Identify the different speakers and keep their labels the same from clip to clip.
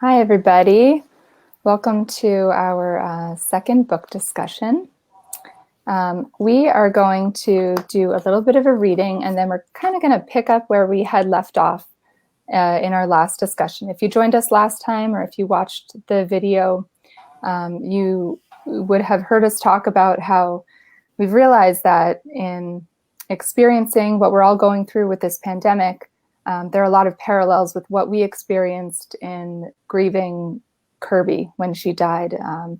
Speaker 1: Hi, everybody. Welcome to our second book discussion. We are going to do a little bit of a reading, and then we're kind of going to pick up where we had left off in our last discussion. If you joined us last time, or if you watched the video, you would have heard us talk about how we've realized that in experiencing what we're all going through with this pandemic, there are a lot of parallels with what we experienced in grieving Kirby when she died,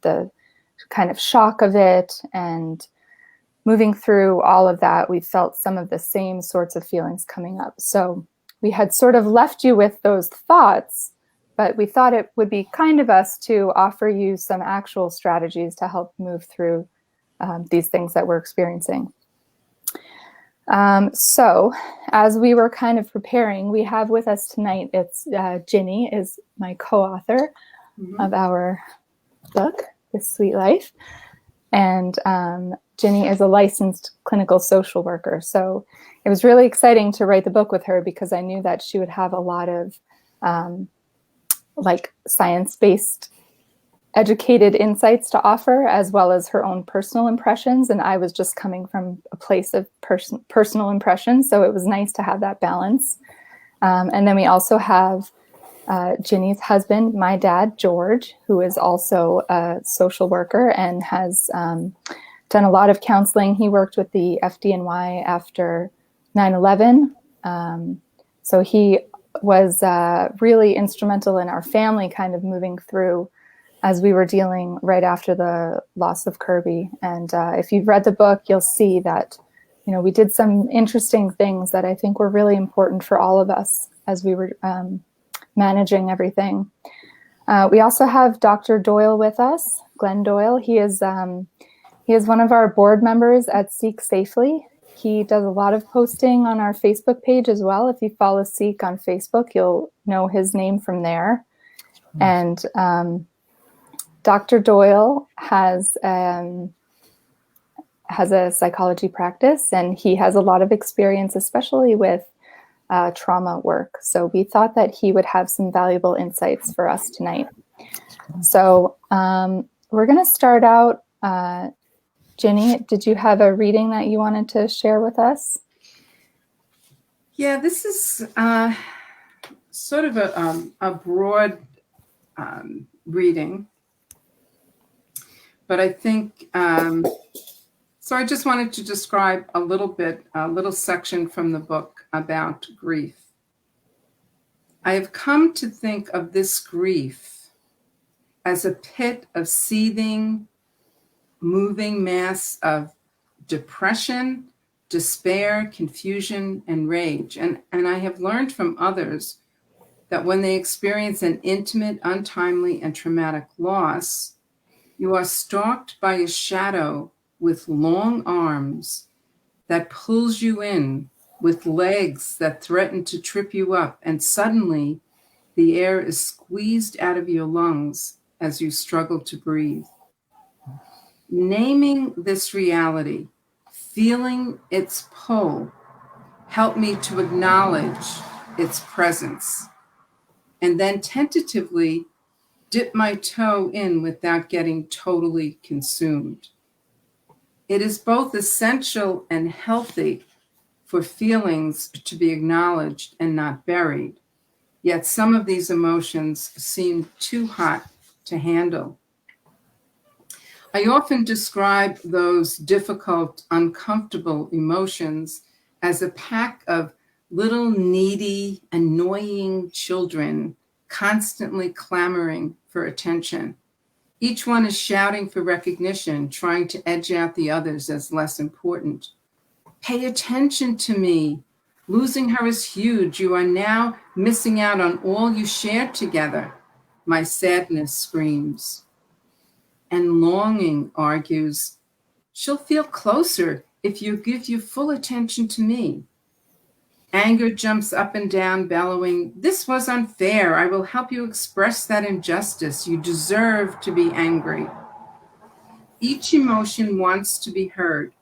Speaker 1: the kind of shock of it, and moving through all of that, we felt some of the same sorts of feelings coming up. So we had sort of left you with those thoughts, but we thought it would be kind of us to offer you some actual strategies to help move through these things that we're experiencing. So as we were kind of preparing, we have with us tonight, it's Ginny is my co-author of our book, This Sweet Life. And Ginny is a licensed clinical social worker. So it was really exciting to write the book with her because I knew that she would have a lot of like science-based educated insights to offer, as well as her own personal impressions. And I was just coming from a place of personal impressions. So it was nice to have that balance. And then we also have Ginny's husband, my dad, George, who is also a social worker and has done a lot of counseling. He worked with the FDNY after 9/11. So he was really instrumental in our family kind of moving through as we were dealing right after the loss of Kirby. And if you've read the book, you'll see that, you know, we did some interesting things that I think were really important for all of us as we were managing everything. We also have Dr. Doyle with us, Glenn Doyle. He is one of our board members at Seek Safely. He does a lot of posting on our Facebook page as well. If you follow Seek on Facebook, you'll know his name from there. And Dr. Doyle has a psychology practice, and he has a lot of experience, especially with trauma work. So we thought that he would have some valuable insights for us tonight. So we're going to start out. Ginny, did you have a reading that you wanted to share with us?
Speaker 2: Yeah, this is sort of a broad reading. But I think, so I just wanted to describe a little section from the book about grief. I have come to think of this grief as a pit of seething, moving mass of depression, despair, confusion, and rage. And I have learned from others that when they experience an intimate, untimely, and traumatic loss, you are stalked by a shadow with long arms that pulls you in, with legs that threaten to trip you up, and suddenly the air is squeezed out of your lungs as you struggle to breathe. Naming this reality, feeling its pull, helped me to acknowledge its presence, and then tentatively dip my toe in without getting totally consumed. It is both essential and healthy for feelings to be acknowledged and not buried, yet some of these emotions seem too hot to handle. I often describe those difficult, uncomfortable emotions as a pack of little needy, annoying children constantly clamoring for attention. Each one is shouting for recognition, trying to edge out the others as less important. Pay attention to me. Losing her is huge. You are now missing out on all you shared together. My sadness screams. And longing argues, she'll feel closer if you give your full attention to me. Anger jumps up and down, bellowing, this was unfair. I will help you express that injustice. You deserve to be angry. Each emotion wants to be heard.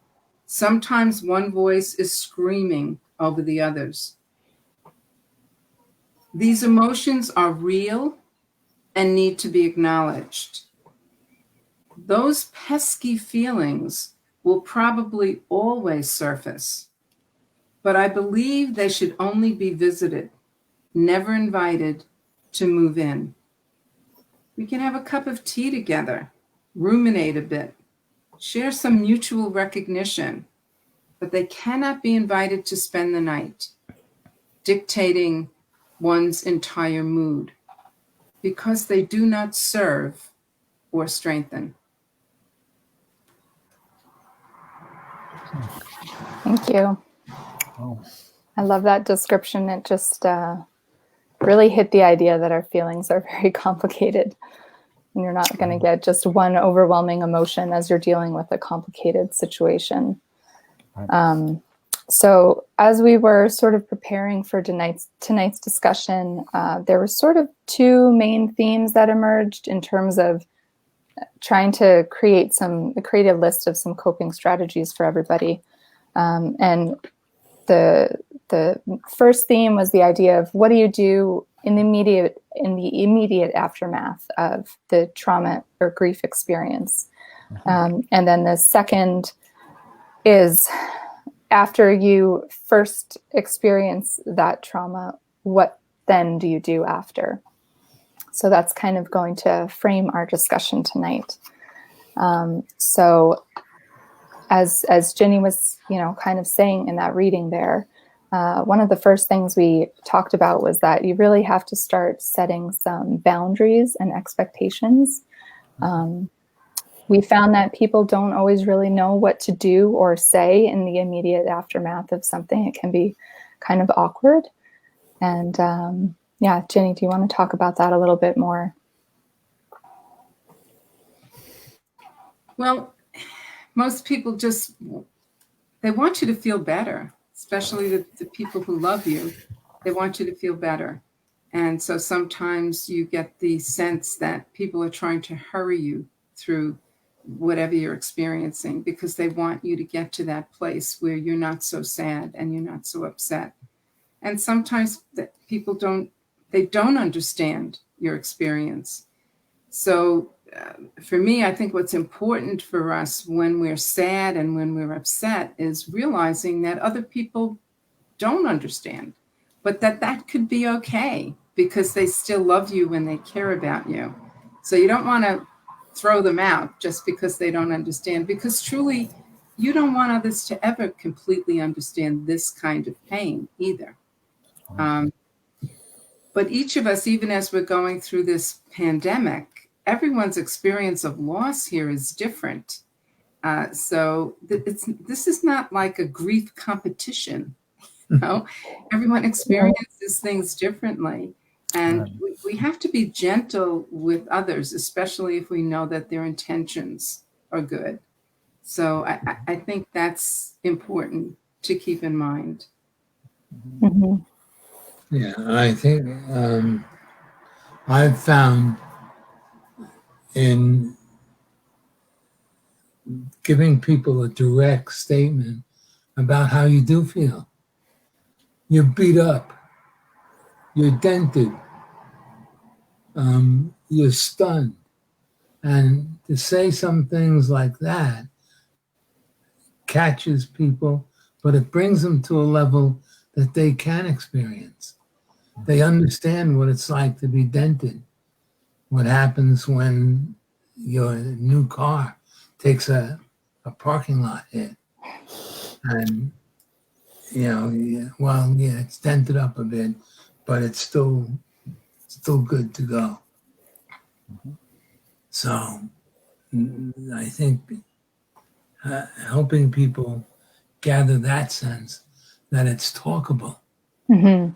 Speaker 2: Sometimes one voice is screaming over the others. These emotions are real and need to be acknowledged. Those pesky feelings will probably always surface, but I believe they should only be visited, never invited to move in. We can have a cup of tea together, ruminate a bit, share some mutual recognition, but they cannot be invited to spend the night, dictating one's entire mood, because they do not serve or strengthen.
Speaker 1: Thank you.
Speaker 3: Oh,
Speaker 1: I love that description. It just really hit the idea that our feelings are very complicated. And you're not going to get just one overwhelming emotion as you're dealing with a complicated situation. So as we were sort of preparing for tonight's discussion, there were sort of two main themes that emerged in terms of trying to create a list of some coping strategies for everybody. And the first theme was the idea of what do you do in the immediate aftermath of the trauma or grief experience. And then the second is after you first experience that trauma, what then do you do after? So that's kind of going to frame our discussion tonight. So as Jenny was, kind of saying in that reading there, one of the first things we talked about was that you really have to start setting some boundaries and expectations. We found that people don't always really know what to do or say in the immediate aftermath of something. It can be kind of awkward. And Jenny, do you want to talk about that a little bit more?
Speaker 2: Well, most people they want you to feel better, especially the people who love you. They want you to feel better. And so sometimes you get the sense that people are trying to hurry you through whatever you're experiencing because they want you to get to that place where you're not so sad and you're not so upset. And sometimes people don't understand your experience. So for me, I think what's important for us when we're sad and when we're upset is realizing that other people don't understand, but that could be okay because they still love you and they care about you. So you don't want to throw them out just because they don't understand, because truly you don't want others to ever completely understand this kind of pain either. But each of us, even as we're going through this pandemic, everyone's experience of loss here is different. So this is not like a grief competition. Everyone experiences things differently. And we have to be gentle with others, especially if we know that their intentions are good. So I think that's important to keep in mind.
Speaker 1: Mm-hmm.
Speaker 3: yeah, I think I've found in giving people a direct statement about how you do feel. You're beat up. You're dented. You're stunned. And to say some things like that catches people, but it brings them to a level that they can experience. They understand what it's like to be dented. What happens when your new car takes a parking lot hit. And, it's dented up a bit, but it's still good to go. So I think helping people gather that sense that it's talkable.
Speaker 1: Mm-hmm.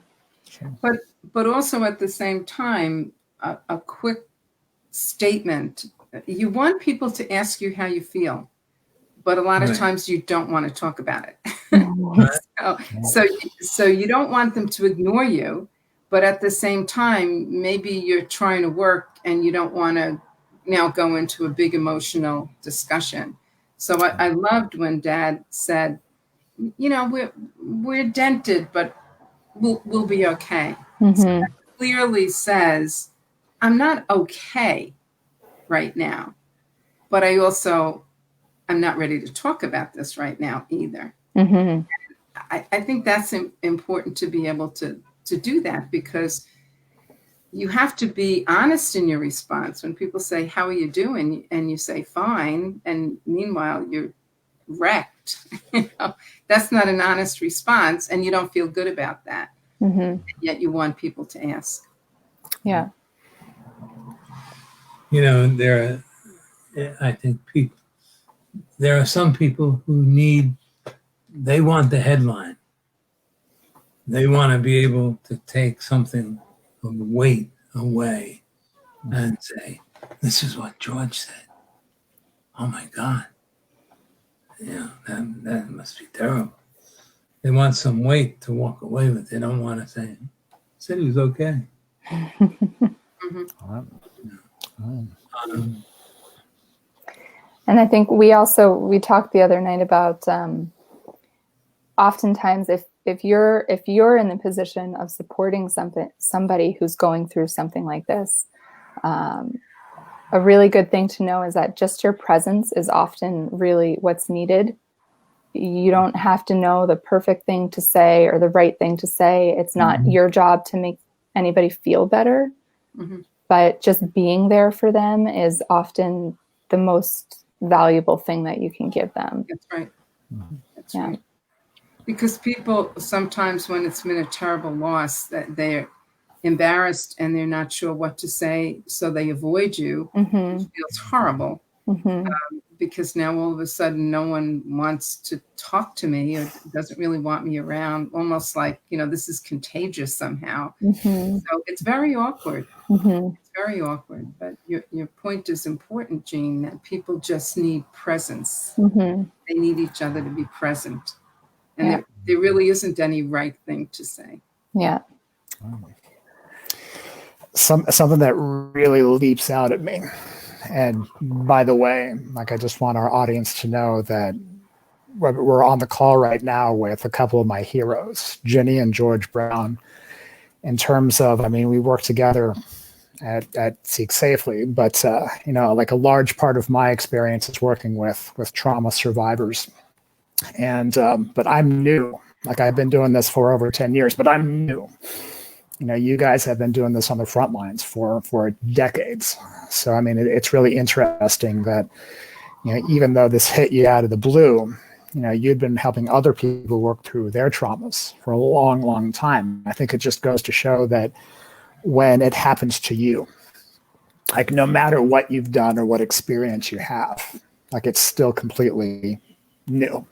Speaker 2: But also at the same time, a quick statement. You want people to ask you how you feel, but a lot of times you don't want to talk about it. So you don't want them to ignore you, but at the same time, maybe you're trying to work and you don't want to now go into a big emotional discussion. So I loved when Dad said, we're dented, but we'll be okay.
Speaker 1: Mm-hmm.
Speaker 2: So that clearly says, I'm not okay right now, but I'm not ready to talk about this right now either.
Speaker 1: Mm-hmm.
Speaker 2: I think that's important to be able to do that, because you have to be honest in your response. When people say, "How are you doing?" and you say, "Fine," and meanwhile you're wrecked, that's not an honest response, and you don't feel good about that.
Speaker 1: Mm-hmm.
Speaker 2: Yet you want people to ask.
Speaker 1: Yeah.
Speaker 3: I think there are some people who they want the headline. They want to be able to take something of weight away and say, "This is what George said. Oh my God. That must be terrible." They want some weight to walk away with. They don't want to say, "Said he was okay."
Speaker 2: Mm-hmm.
Speaker 1: And I think we talked the other night about oftentimes if you're in the position of supporting somebody who's going through something like this, a really good thing to know is that just your presence is often really what's needed. You don't have to know the perfect thing to say or the right thing to say. It's not your job to make anybody feel better, but just being there for them is often the most valuable thing that you can give them.
Speaker 2: That's right. That's right. Because people sometimes, when it's been a terrible loss, that they're embarrassed and they're not sure what to say, so they avoid you. It feels horrible. Because now all of a sudden no one wants to talk to me or doesn't really want me around, almost like, this is contagious somehow. So it's very awkward. It's very awkward. But your point is important, Jean, that people just need presence. They need each other to be present. And there really isn't any right thing to say.
Speaker 1: Yeah.
Speaker 4: Something that really leaps out at me. And by the way, I just want our audience to know that we're on the call right now with a couple of my heroes, Ginny and George Brown, in terms of, we work together at Seek Safely, but, like a large part of my experience is working with trauma survivors. And, but I'm new. I've been doing this for over 10 years, but I'm new. You guys have been doing this on the front lines for decades. So, it's really interesting that, even though this hit you out of the blue, you'd been helping other people work through their traumas for a long, long time. I think it just goes to show that when it happens to you, no matter what you've done or what experience you have, it's still completely new.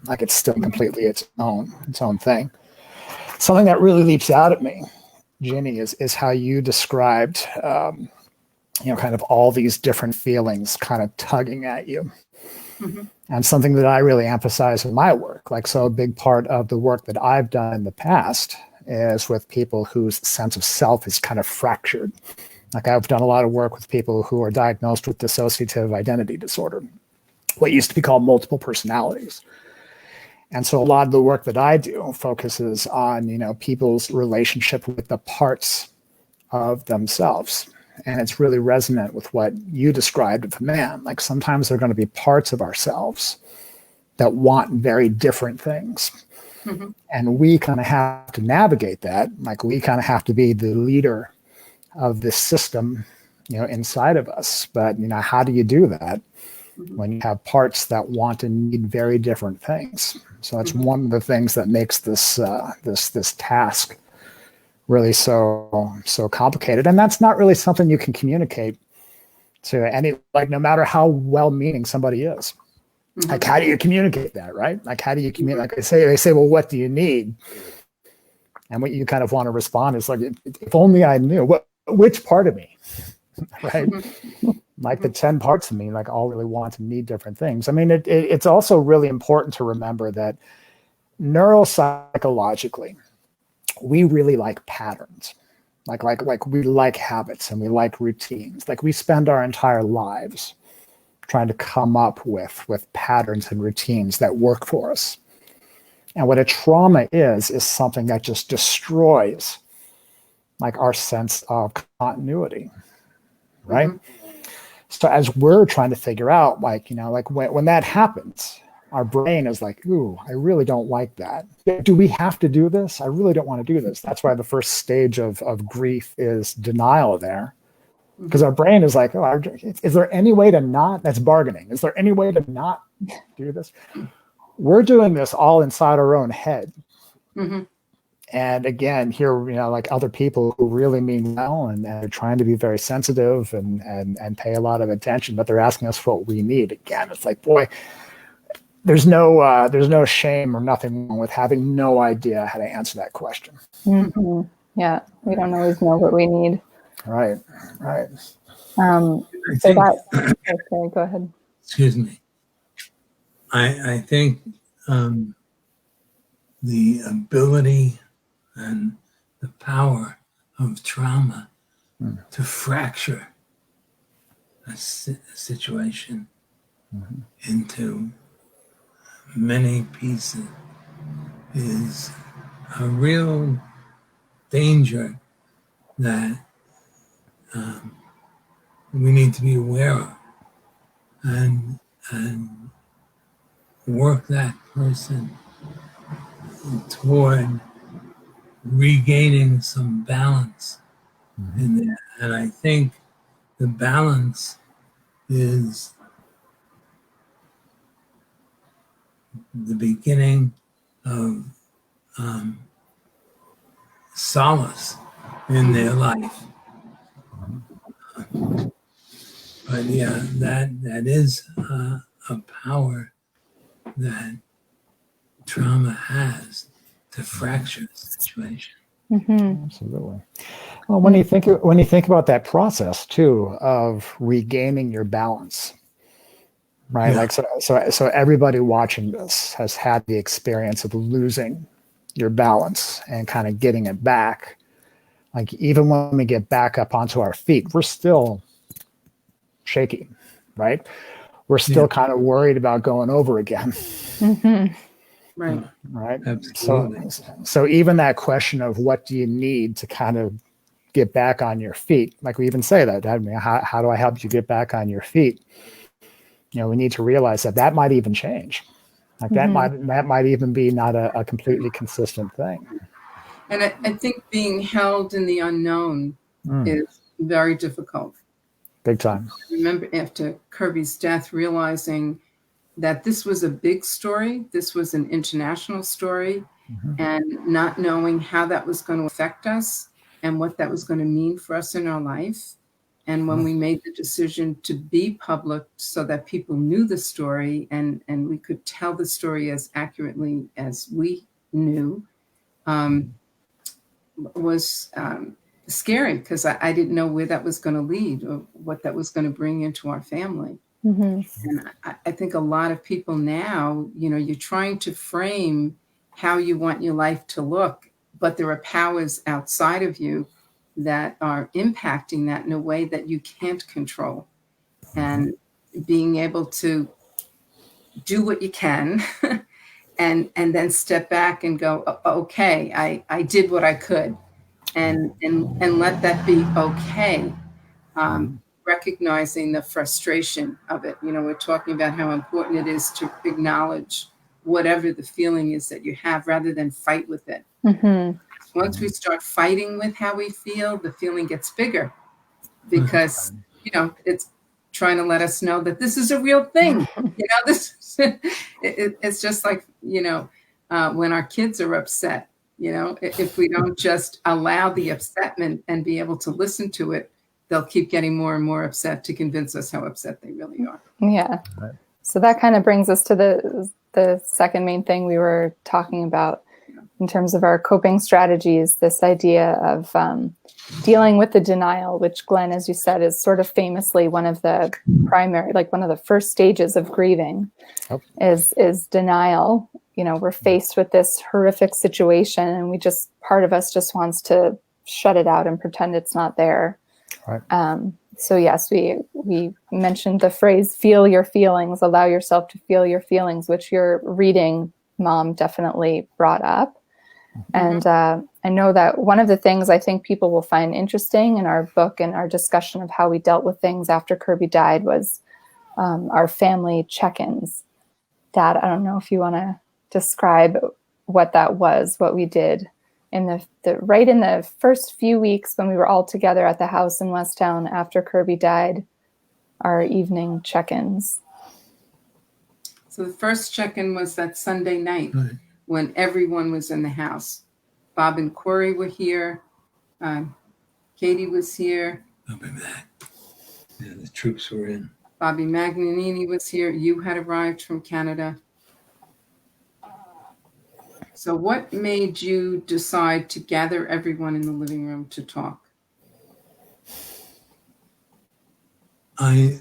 Speaker 4: It's still completely its own thing. Something that really leaps out at me, Ginny, is how you described, kind of all these different feelings kind of tugging at you. And something that I really emphasize in my work, so a big part of the work that I've done in the past is with people whose sense of self is kind of fractured. I've done a lot of work with people who are diagnosed with dissociative identity disorder, what used to be called multiple personalities. And so a lot of the work that I do focuses on, people's relationship with the parts of themselves. And it's really resonant with what you described of a man. Sometimes there are going to be parts of ourselves that want very different things. And we kind of have to navigate that. We kind of have to be the leader of this system, inside of us. But, how do you do that when you have parts that want and need very different things? So that's one of the things that makes this this task really so complicated. And that's not really something you can communicate to any, no matter how well-meaning somebody is. How do you communicate that, right? How do you communicate? They say, well, what do you need? And what you kind of want to respond is if only I knew which part of me, right? The 10 parts of me, all really want and need different things. It's also really important to remember that neuropsychologically, we really like patterns. We like habits and we like routines. We spend our entire lives trying to come up with patterns and routines that work for us. And what a trauma is something that just destroys our sense of continuity. right? So as we're trying to figure out, like, like when that happens, our brain is like, ooh, I really don't like that. Do we have to do this? I really don't want to do this. That's why the first stage of grief is denial there. Because our brain is like, oh, is there any way to not? That's bargaining. Is there any way to not do this? We're doing this all inside our own head. And again, here, like other people who really mean well and are trying to be very sensitive and pay a lot of attention, but they're asking us what we need. Again, it's like, boy, there's no shame or nothing wrong with having no idea how to answer that question.
Speaker 1: Yeah, we don't always know what we need.
Speaker 4: Right.
Speaker 1: Okay, go ahead.
Speaker 3: Excuse me. I think the ability and the power of trauma to fracture a situation into many pieces is a real danger that we need to be aware of and work that person toward regaining some balance in there. And I think the balance is the beginning of solace in their life. But yeah, that is a power that trauma has to fracture the situation.
Speaker 4: Absolutely. Well, when you think about that process too of regaining your balance, right?
Speaker 3: Yeah.
Speaker 4: Like so everybody watching this has had the experience of losing your balance and kind of getting it back. Like even when we get back up onto our feet, we're still shaky, right? We're still kind of worried about going over again.
Speaker 2: Right.
Speaker 4: Right.
Speaker 3: Absolutely.
Speaker 4: So even that question of what do you need to kind of get back on your feet? Like we even say that, I mean, how do I help you get back on your feet? We need to realize that might even change. Like that might even be not a completely consistent thing.
Speaker 2: And I think being held in the unknown is very difficult.
Speaker 4: Big time.
Speaker 2: I remember after Kirby's death, realizing that this was a big story, this was an international story, and not knowing how that was going to affect us and what that was going to mean for us in our life. And when we made the decision to be public so that people knew the story and we could tell the story as accurately as we knew, was scary because I didn't know where that was going to lead or what that was going to bring into our family. And I think a lot of people now, you're trying to frame how you want your life to look, but there are powers outside of you that are impacting that in a way that you can't control. And being able to do what you can and then step back and go, okay, I did what I could and let that be okay. Recognizing the frustration of it. We're talking about how important it is to acknowledge whatever the feeling is that you have rather than fight with it. Once we start fighting with how we feel, the feeling gets bigger because, it's trying to let us know that this is a real thing. It's just like, when our kids are upset, if we don't just allow the upsetment and be able to listen to it, they'll keep getting more and more upset to convince us how upset they really are.
Speaker 1: Yeah. So that kind of brings us to the second main thing we were talking about in terms of our coping strategies, this idea of dealing with the denial, which Glenn, as you said, is sort of famously one of the primary, like one of the first stages of grieving is denial. We're faced with this horrific situation and part of us just wants to shut it out and pretend it's not there. Right. So yes, we mentioned the phrase, feel your feelings, allow yourself to feel your feelings, which your reading, Mom, definitely brought up. And I know that one of the things I think people will find interesting in our book and our discussion of how we dealt with things after Kirby died was our family check-ins. Dad, I don't know if you want to describe what that was, what we did in the right in the first few weeks when we were all together at the house in Westtown after Kirby died, our evening check-ins.
Speaker 2: So the first check-in was that Sunday night
Speaker 3: Right.
Speaker 2: when everyone was in the house. Bob and Corey were here. Katie was here.
Speaker 3: I'll be back. Yeah, the troops were in.
Speaker 2: Bobby Magnanini was here. You had arrived from Canada. So what made you decide to gather everyone in the living room to talk?
Speaker 3: I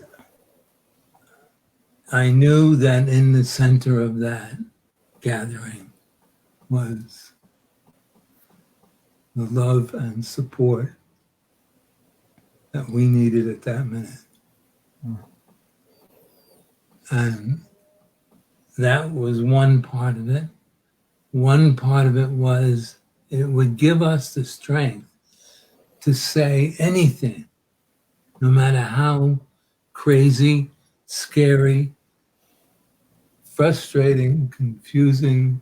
Speaker 3: knew that in the center of that gathering was the love and support that we needed at that minute. And that was one part of it. One part of it was it would give us the strength to say anything, no matter how crazy, scary, frustrating, confusing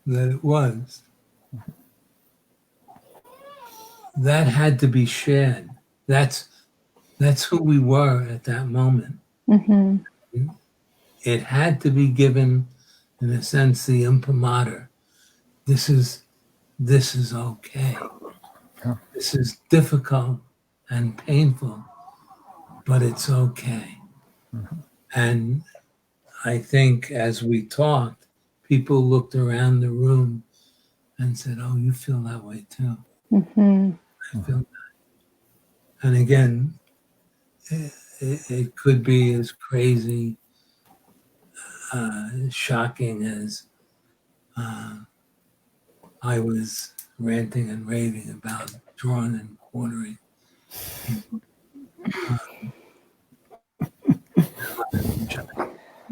Speaker 3: that it was. That had to be shared. That's who we were at that moment.
Speaker 1: Mm-hmm.
Speaker 3: It had to be given, in a sense, the imprimatur. This is okay.
Speaker 4: Yeah.
Speaker 3: This is difficult and painful, but it's okay. And I think as we talked, people looked around the room and said, "Oh, you feel that way too."
Speaker 1: Mm-hmm.
Speaker 3: I feel that. And again, it could be as crazy, shocking as I was ranting and raving about drawing and quartering.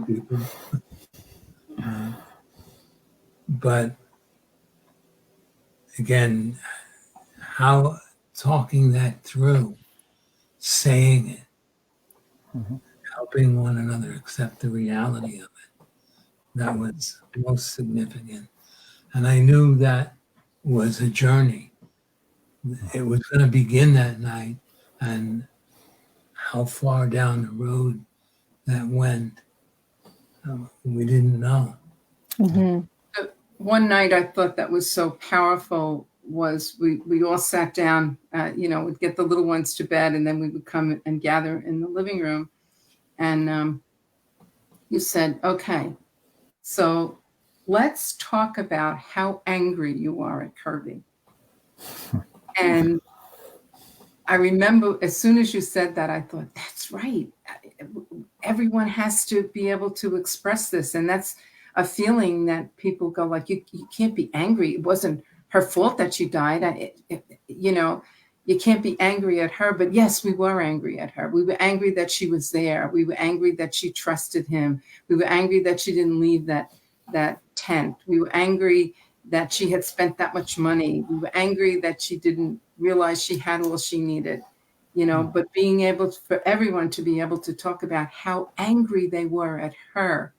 Speaker 3: People. But again, how talking that through, saying it, helping one another accept the reality of it, that was most significant. And I knew that was a journey. It was going to begin that night, and how far down the road that went, we didn't know.
Speaker 1: Mm-hmm.
Speaker 2: One night I thought that was so powerful was we all sat down, we'd get the little ones to bed and then we would come and gather in the living room. And you said, okay, so let's talk about how angry you are at Kirby. And I remember as soon as you said that, I thought, that's right. Everyone has to be able to express this. And that's a feeling that people go like, you can't be angry. It wasn't her fault that she died. You can't be angry at her. But yes, we were angry at her. We were angry that she was there. We were angry that she trusted him. We were angry that she didn't leave that tent. We were angry that she had spent that much money. We were angry that she didn't realize she had all she needed, but being able for everyone to be able to talk about how angry they were at her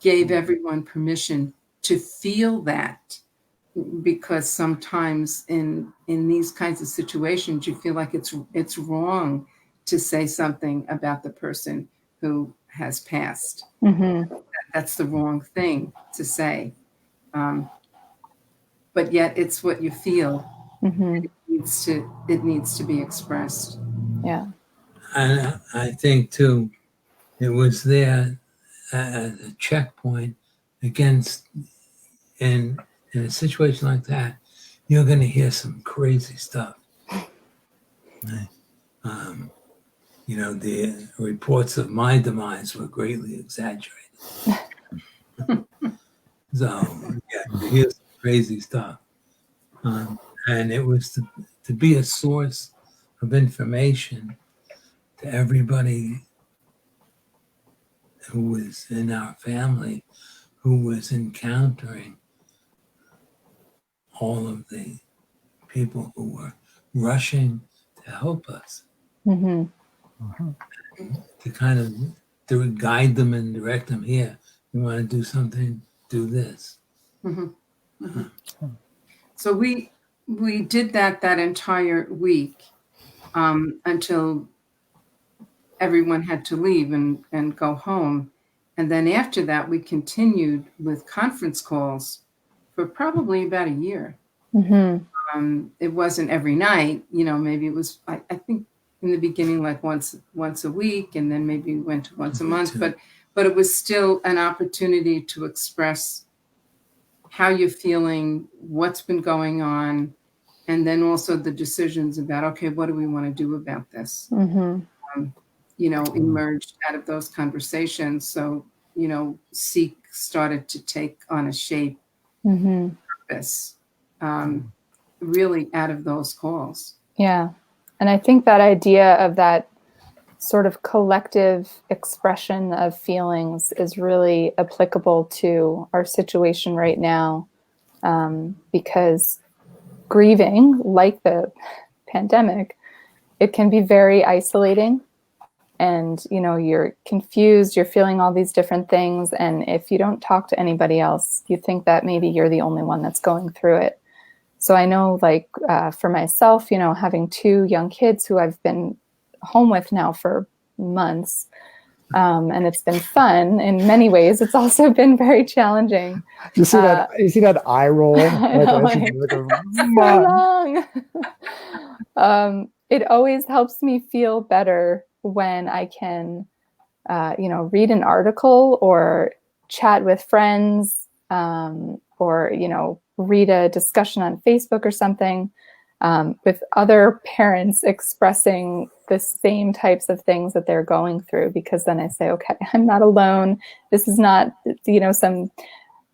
Speaker 2: gave everyone permission to feel that, because sometimes in these kinds of situations, you feel like it's wrong to say something about the person who has passed.
Speaker 1: Mm-hmm.
Speaker 2: That's the wrong thing to say. But yet it's what you feel.
Speaker 1: Mm-hmm.
Speaker 2: It needs to be expressed.
Speaker 1: Yeah.
Speaker 3: And I think too, it was there as a checkpoint against, in a situation like that, you're going to hear some crazy stuff. Right? The reports of my demise were greatly exaggerated. So, you hear some crazy stuff. And it was to be a source of information to everybody who was in our family, who was encountering all of the people who were rushing to help us,
Speaker 1: Hmm.
Speaker 3: to kind of guide them and direct them here. You want to do something, do this.
Speaker 2: So we did that entire week until everyone had to leave and go home. And then after that, we continued with conference calls for probably about a year.
Speaker 1: Hmm.
Speaker 2: It wasn't every night, maybe it was, I think in the beginning, like once a week, and then maybe we went to once a month, but it was still an opportunity to express how you're feeling, what's been going on, and then also the decisions about, okay, what do we want to do about this?
Speaker 1: Hmm.
Speaker 2: Emerged out of those conversations. So, Seek started to take on a shape,
Speaker 1: Hmm.
Speaker 2: purpose, really out of those calls.
Speaker 1: Yeah. And I think that idea of that sort of collective expression of feelings is really applicable to our situation right now, because grieving, like the pandemic, it can be very isolating. And, you're confused, you're feeling all these different things. And if you don't talk to anybody else, you think that maybe you're the only one that's going through it. So I know, like, for myself, having 2 young kids who I've been home with now for months, and it's been fun in many ways. It's also been very challenging.
Speaker 4: You see that? You see that eye roll?
Speaker 1: So long. It always helps me feel better when I can, read an article or chat with friends, or read a discussion on Facebook or something, with other parents expressing the same types of things that they're going through, because then I say, okay, I'm not alone. This is not, some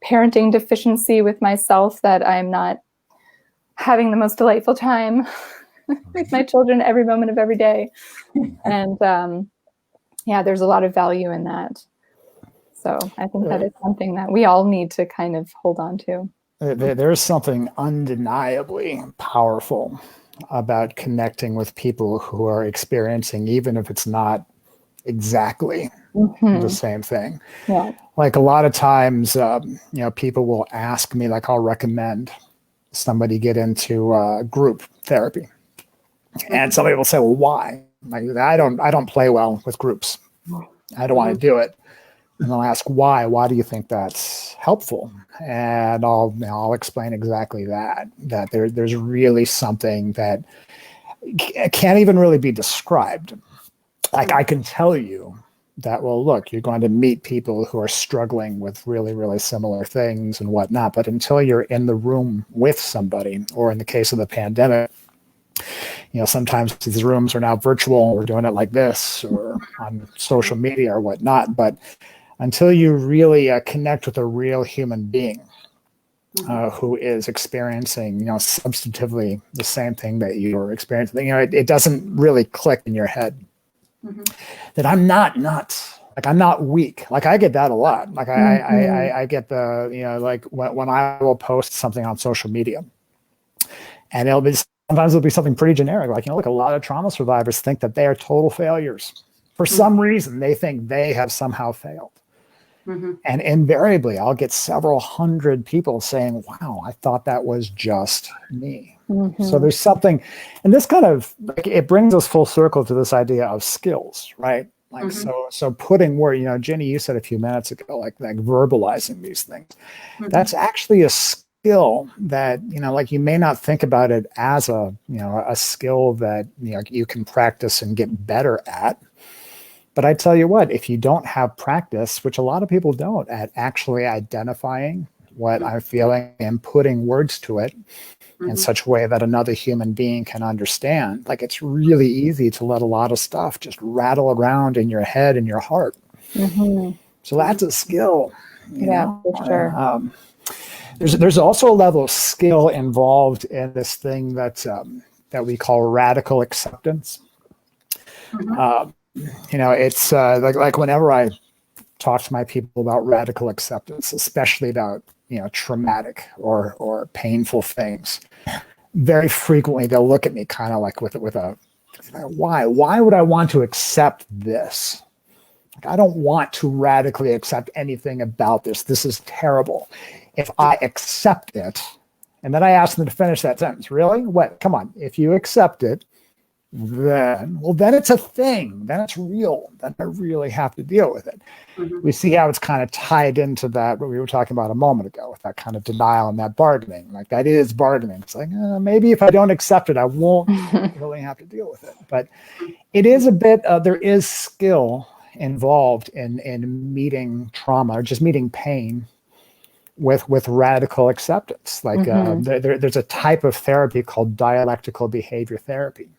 Speaker 1: parenting deficiency with myself, that I'm not having the most delightful time with my children every moment of every day. And there's a lot of value in that. So I think that is something that we all need to kind of hold on to.
Speaker 4: There's something undeniably powerful about connecting with people who are experiencing, even if it's not exactly the same thing.
Speaker 1: Yeah.
Speaker 4: Like a lot of times, people will ask me, like, I'll recommend somebody get into group therapy. And somebody will say, well, why? Like, I don't play well with groups. I don't want to do it. And they'll ask why. Why do you think that's helpful? And I'll explain exactly that there's really something that can't even really be described. Like, I can tell you that, well, look, you're going to meet people who are struggling with really, really similar things and whatnot. But until you're in the room with somebody, or in the case of the pandemic, sometimes these rooms are now virtual. We're doing it like this, or on social media or whatnot. But until you really connect with a real human being who is experiencing, substantively the same thing that you're experiencing, it doesn't really click in your head that I'm not nuts. Like, I'm not weak. Like, I get that a lot. Like, I get the, like when I will post something on social media, and sometimes it'll be something pretty generic. Like, look, a lot of trauma survivors think that they are total failures. For some reason, they think they have somehow failed. And invariably, I'll get several hundred people saying, wow, I thought that was just me. So there's something, and this kind of, like, it brings us full circle to this idea of skills, right? Like, so putting word, Jenny, you said a few minutes ago, like verbalizing these things, that's actually a skill that, like, you may not think about it as a skill that, you can practice and get better at. But I tell you what, if you don't have practice, which a lot of people don't, at actually identifying what I'm feeling and putting words to it in such a way that another human being can understand, like, it's really easy to let a lot of stuff just rattle around in your head and your heart. So that's a skill.
Speaker 1: For sure.
Speaker 4: There's also a level of skill involved in this thing that we call radical acceptance. It's like whenever I talk to my people about radical acceptance, especially about traumatic or painful things, very frequently they'll look at me kind of like with a why would I want to accept this? Like, I don't want to radically accept anything about this. This is terrible. If I accept it, and then I ask them to finish that sentence. Really? What? Come on. If you accept it, then it's a thing. Then it's real. Then I really have to deal with it.
Speaker 2: Mhm.
Speaker 4: We see how it's kind of tied into that, what we were talking about a moment ago, with that kind of denial and that bargaining. Like, that is bargaining. It's like, maybe if I don't accept it, I won't really have to deal with it. But it is a bit, there is skill involved in meeting trauma or just meeting pain with radical acceptance. Like there's a type of therapy called dialectical behavior therapy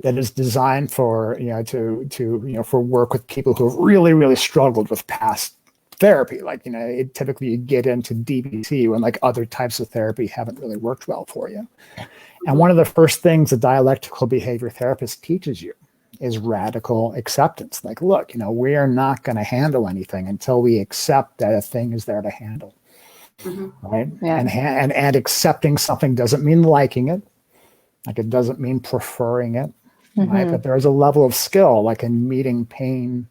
Speaker 4: that is designed for, for work with people who have really, really struggled with past therapy. Like, typically you get into DBT when like other types of therapy haven't really worked well for you. And one of the first things a dialectical behavior therapist teaches you is radical acceptance. Like, look, we are not going to handle anything until we accept that a thing is there to handle. Right.
Speaker 1: Yeah.
Speaker 4: And accepting something doesn't mean liking it. Like, it doesn't mean preferring it. Right. But there's a level of skill, like in meeting pain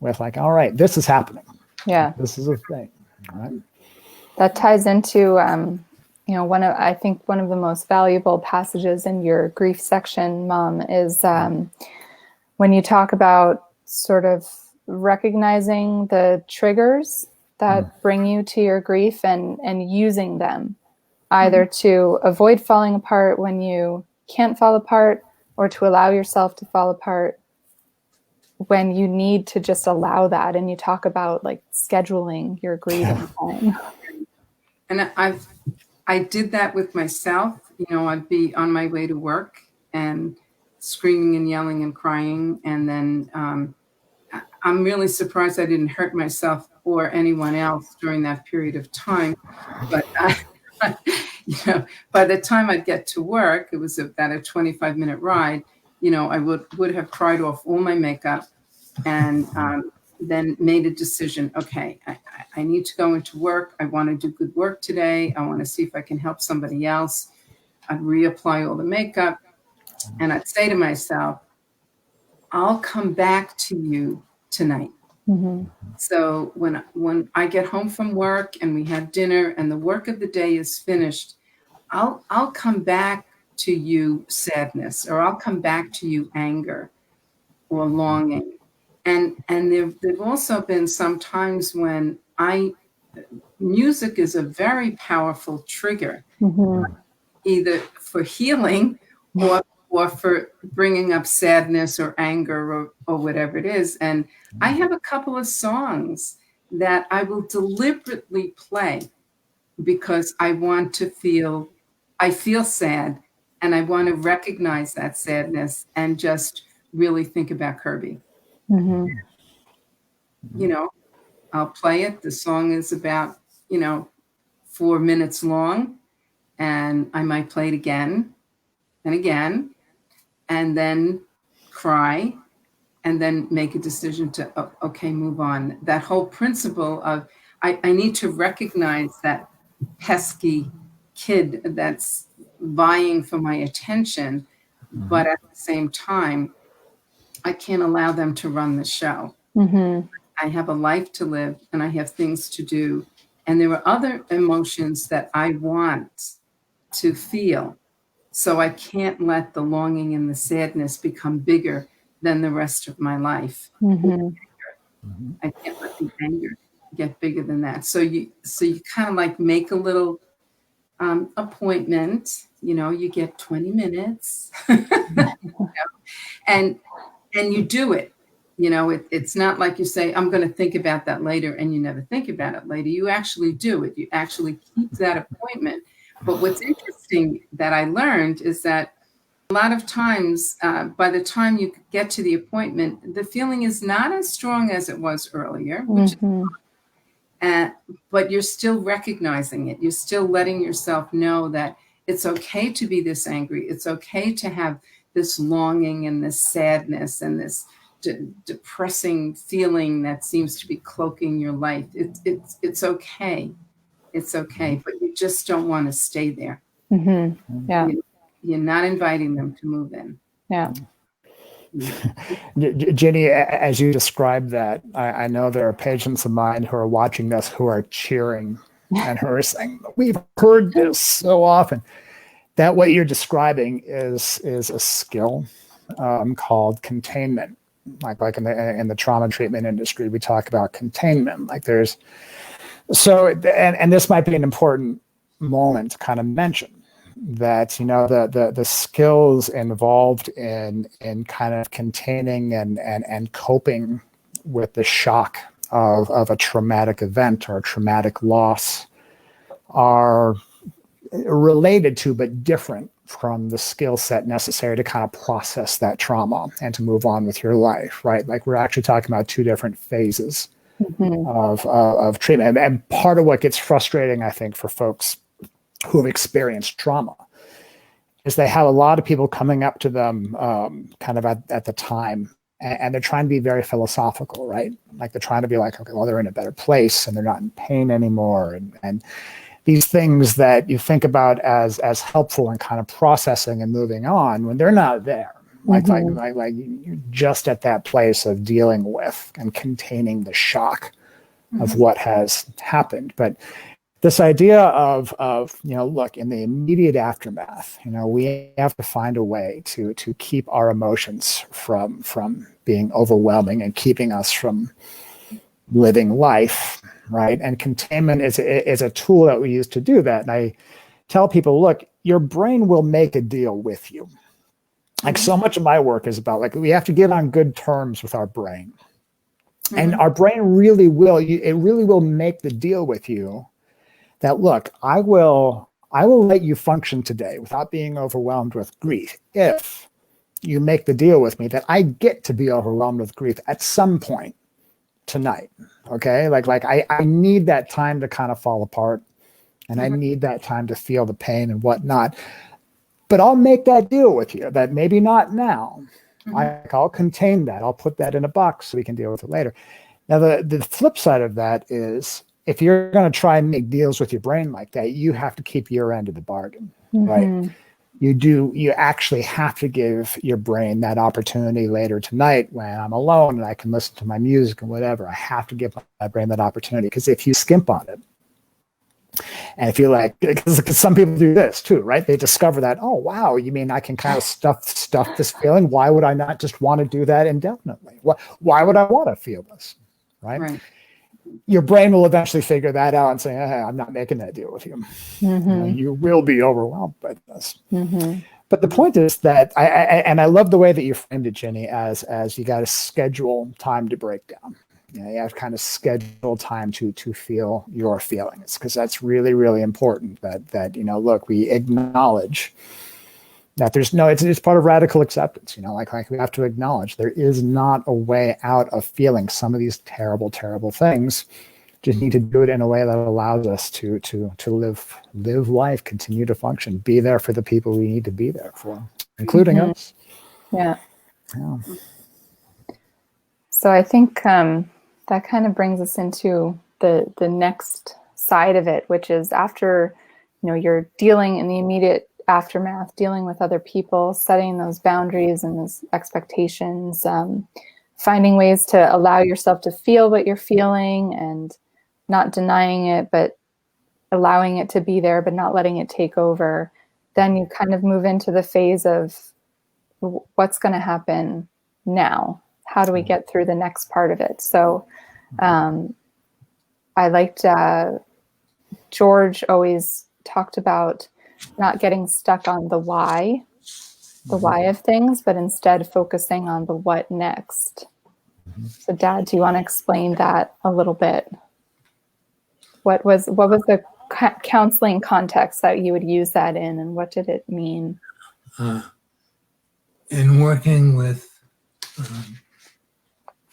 Speaker 4: with like, all right, this is happening.
Speaker 1: Yeah.
Speaker 4: This is a thing. Right.
Speaker 1: That ties into, one of the most valuable passages in your grief section, Mom, is when you talk about sort of recognizing the triggers that bring you to your grief and using them either to avoid falling apart when you can't fall apart, or to allow yourself to fall apart when you need to just allow that. And you talk about like scheduling your grieving time.
Speaker 2: And I did that with myself. I'd be on my way to work and screaming and yelling and crying. And then I'm really surprised I didn't hurt myself or anyone else during that period of time. But by the time I'd get to work, it was about a 25-minute ride. I would have cried off all my makeup and then made a decision. Okay, I need to go into work. I want to do good work today. I want to see if I can help somebody else. I'd reapply all the makeup, and I'd say to myself, I'll come back to you tonight. So when I get home from work and we have dinner and the work of the day is finished, I'll come back to you sadness, or I'll come back to you anger or longing. And there've also been some times when music is a very powerful trigger, either for healing or for bringing up sadness or anger or whatever it is. And I have a couple of songs that I will deliberately play because I feel sad, and I want to recognize that sadness and just really think about Kirby. I'll play it. The song is about, 4 minutes long, and I might play it again and again, and then cry, and then make a decision to, okay, move on. That whole principle of, I need to recognize that pesky kid that's vying for my attention, but at the same time, I can't allow them to run the show. I have a life to live, and I have things to do. And there are other emotions that I want to feel. So I can't let the longing and the sadness become bigger than the rest of my life. I can't let the anger get bigger than that. So you kind of like make a little appointment. You get 20 minutes, and you do it. It's not like you say, I'm going to think about that later, and you never think about it later. You actually do it. You actually keep that appointment. But what's interesting that I learned is that a lot of times, by the time you get to the appointment, the feeling is not as strong as it was earlier, but you're still recognizing it. You're still letting yourself know that it's okay to be this angry. It's okay to have this longing and this sadness and this depressing feeling that seems to be cloaking your life. It's okay. It's okay, but you just don't want to stay there.
Speaker 1: Yeah.
Speaker 2: You're not inviting them to move in.
Speaker 1: Yeah.
Speaker 4: Ginny, as you described that, I know there are patients of mine who are watching this who are cheering and who are saying, "We've heard this so often." That what you're describing is a skill called containment. Like in the trauma treatment industry, we talk about containment. Like there's and this might be an important moment to kind of mention that, you know, the skills involved in kind of containing and coping with the shock of a traumatic event or a traumatic loss are related to but different from the skill set necessary to kind of process that trauma and to move on with your life, right? Like we're actually talking about two different phases of treatment. And part of what gets frustrating, I think, for folks who have experienced trauma is they have a lot of people coming up to them kind of at the time, and they're trying to be very philosophical, right? Like they're trying to be like, okay, well, they're in a better place and they're not in pain anymore. And these things that you think about as helpful in kind of processing and moving on when they're not there. Like you're just at that place of dealing with and containing the shock of what has happened. But this idea of, you know, look, in the immediate aftermath, you know, we have to find a way to keep our emotions from being overwhelming and keeping us from living life, right? And containment is a tool that we use to do that. And I tell people, look, your brain will make a deal with you. Like so much of my work is about like, we have to get on good terms with our brain. And our brain really will, it really will make the deal with you that, look, I will let you function today without being overwhelmed with grief if you make the deal with me that I get to be overwhelmed with grief at some point tonight. Okay. Like I need that time to kind of fall apart and I need that time to feel the pain and whatnot, but I'll make that deal with you that maybe not now. I'll contain that. I'll put that in a box so we can deal with it later. Now, the flip side of that is if you're going to try and make deals with your brain like that, you have to keep your end of the bargain, right? You actually have to give your brain that opportunity later tonight when I'm alone and I can listen to my music and whatever. I have to give my brain that opportunity, because if you skimp on it, and if you like, because some people do this too, right? They discover that, oh, wow, you mean I can kind of stuff this feeling? Why would I not just want to do that indefinitely? Why would I want to feel this, right? Your brain will eventually figure that out and say, hey, I'm not making that deal with you. You will be overwhelmed by this. But the point is that, I love the way that you framed it, Jenny, as you got to schedule time to break down. You know, you have to kind of schedule time to feel your feelings, because that's really, really important that, you know, look, we acknowledge that there's no, it's part of radical acceptance, you know, like we have to acknowledge there is not a way out of feeling some of these terrible, terrible things. Just need to do it in a way that allows us to live life, continue to function, be there for the people we need to be there for, including us.
Speaker 1: Yeah. So I think that kind of brings us into the next side of it, which is after, you know, you're dealing in the immediate aftermath, dealing with other people, setting those boundaries and those expectations, finding ways to allow yourself to feel what you're feeling and not denying it, but allowing it to be there, but not letting it take over. Then you kind of move into the phase of what's going to happen now. How do we get through the next part of it? So I liked George always talked about not getting stuck on the why of things, but instead focusing on the what next. So Dad, do you want to explain that a little bit? What was the counseling context that you would use that in, and what did it mean?
Speaker 3: In working with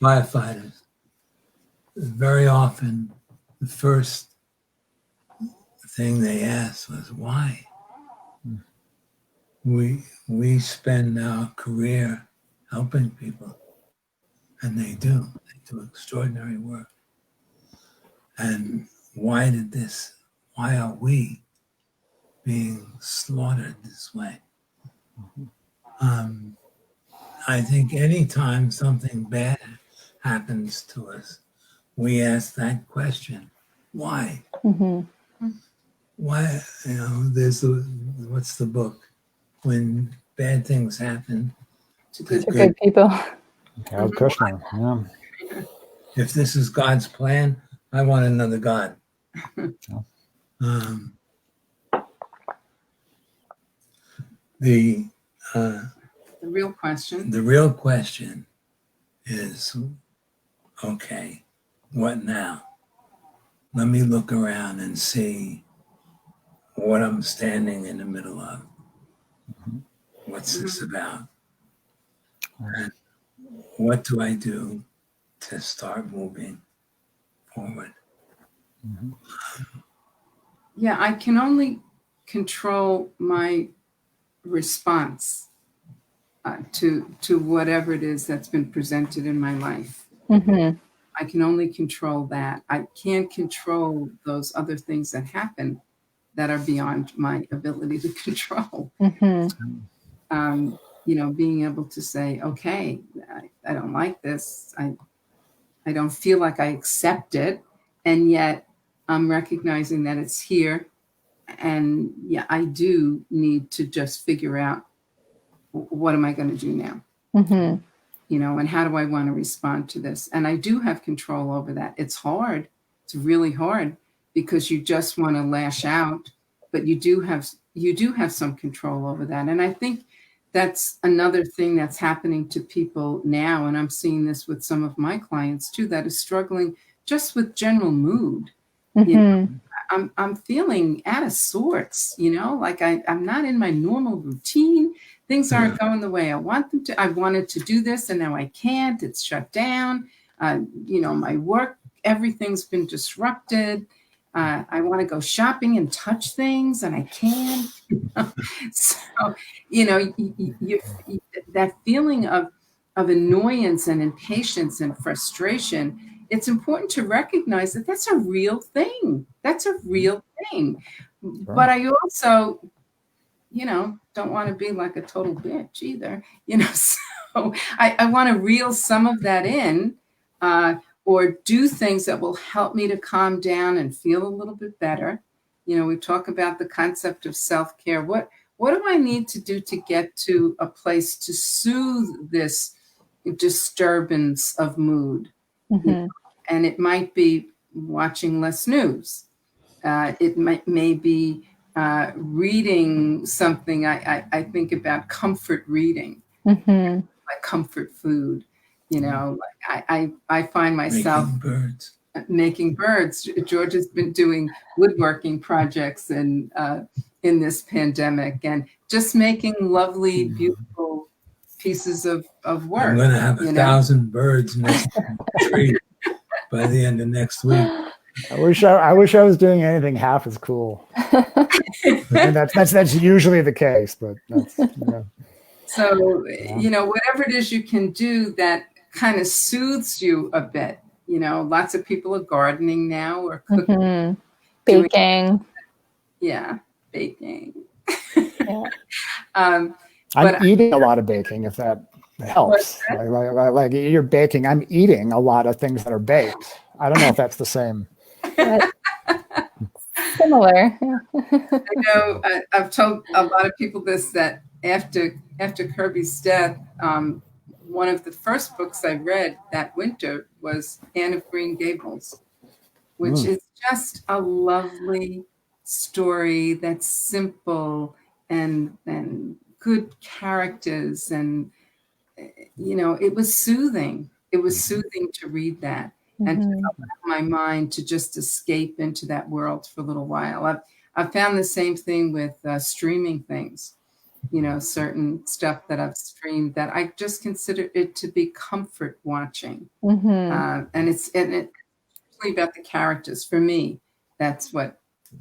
Speaker 3: firefighters, very often the first thing they asked was why. We spend our career helping people, and they do extraordinary work. And why are we being slaughtered this way. I think anytime something bad happens to us, we ask that question: why? Why? You know, what's the book? When bad things happen
Speaker 2: To
Speaker 3: to
Speaker 2: good
Speaker 1: To good people.
Speaker 4: Harold Kushner. Yeah.
Speaker 3: if this is God's plan, I want another God. Um, the
Speaker 2: the real question.
Speaker 3: the real question is, okay, what now? Let me look around and see what I'm standing in the middle of. What's this about? And what do I do to start moving forward?
Speaker 2: Yeah, I can only control my response to whatever it is that's been presented in my life.
Speaker 1: Mm-hmm.
Speaker 2: I can only control that. I can't control those other things that happen that are beyond my ability to control.
Speaker 1: Mm-hmm.
Speaker 2: Being able to say, okay, I don't like this. I don't feel like I accept it. And yet I'm recognizing that it's here. And yeah, I do need to just figure out what am I going to do now?
Speaker 1: Mm-hmm.
Speaker 2: And how do I want to respond to this? And I do have control over that. It's hard. It's really hard because you just want to lash out, but you do have some control over that. And I think that's another thing that's happening to people now. And I'm seeing this with some of my clients too, that is struggling just with general mood.
Speaker 1: Mm-hmm.
Speaker 2: I'm feeling out of sorts, like I'm not in my normal routine. Things aren't going the way I want them to. I wanted to do this and now I can't. It's shut down. My work, everything's been disrupted. I want to go shopping and touch things and I can't. So, that feeling of annoyance and impatience and frustration, it's important to recognize that that's a real thing. That's a real thing.
Speaker 4: Right.
Speaker 2: But I also, don't want to be like a total bitch either, so I want to reel some of that in, or do things that will help me to calm down and feel a little bit better. We talk about the concept of self-care. What do I need to do to get to a place to soothe this disturbance of mood?
Speaker 1: Mm-hmm.
Speaker 2: And it might be watching less news. It may be reading something. I think about comfort reading,
Speaker 1: Mm-hmm.
Speaker 2: like comfort food. I find myself making birds. George has been doing woodworking projects in this pandemic and just making lovely, beautiful pieces of work.
Speaker 3: I'm going to have 1,000 birds next to the tree by the end of next week.
Speaker 4: I wish I was doing anything half as cool. And that's usually the case, but that's,
Speaker 2: So, whatever it is you can do that kind of soothes you a bit. Lots of people are gardening now or cooking.
Speaker 1: Mm-hmm. Baking.
Speaker 2: Baking.
Speaker 1: Yeah.
Speaker 4: I'm eating a lot of baking, if that helps. Like you're baking, I'm eating a lot of things that are baked. I don't know if that's the same.
Speaker 1: Similar.
Speaker 2: I've told a lot of people this, that after Kirby's death, one of the first books I read that winter was Anne of Green Gables, which is just a lovely story that's simple and good characters. And, it was soothing. It was soothing to read that and to allow my mind to just escape into that world for a little while. I've found the same thing with streaming things. Certain stuff that I've streamed that I just consider it to be comfort watching. And it's really about the characters. For me, that's what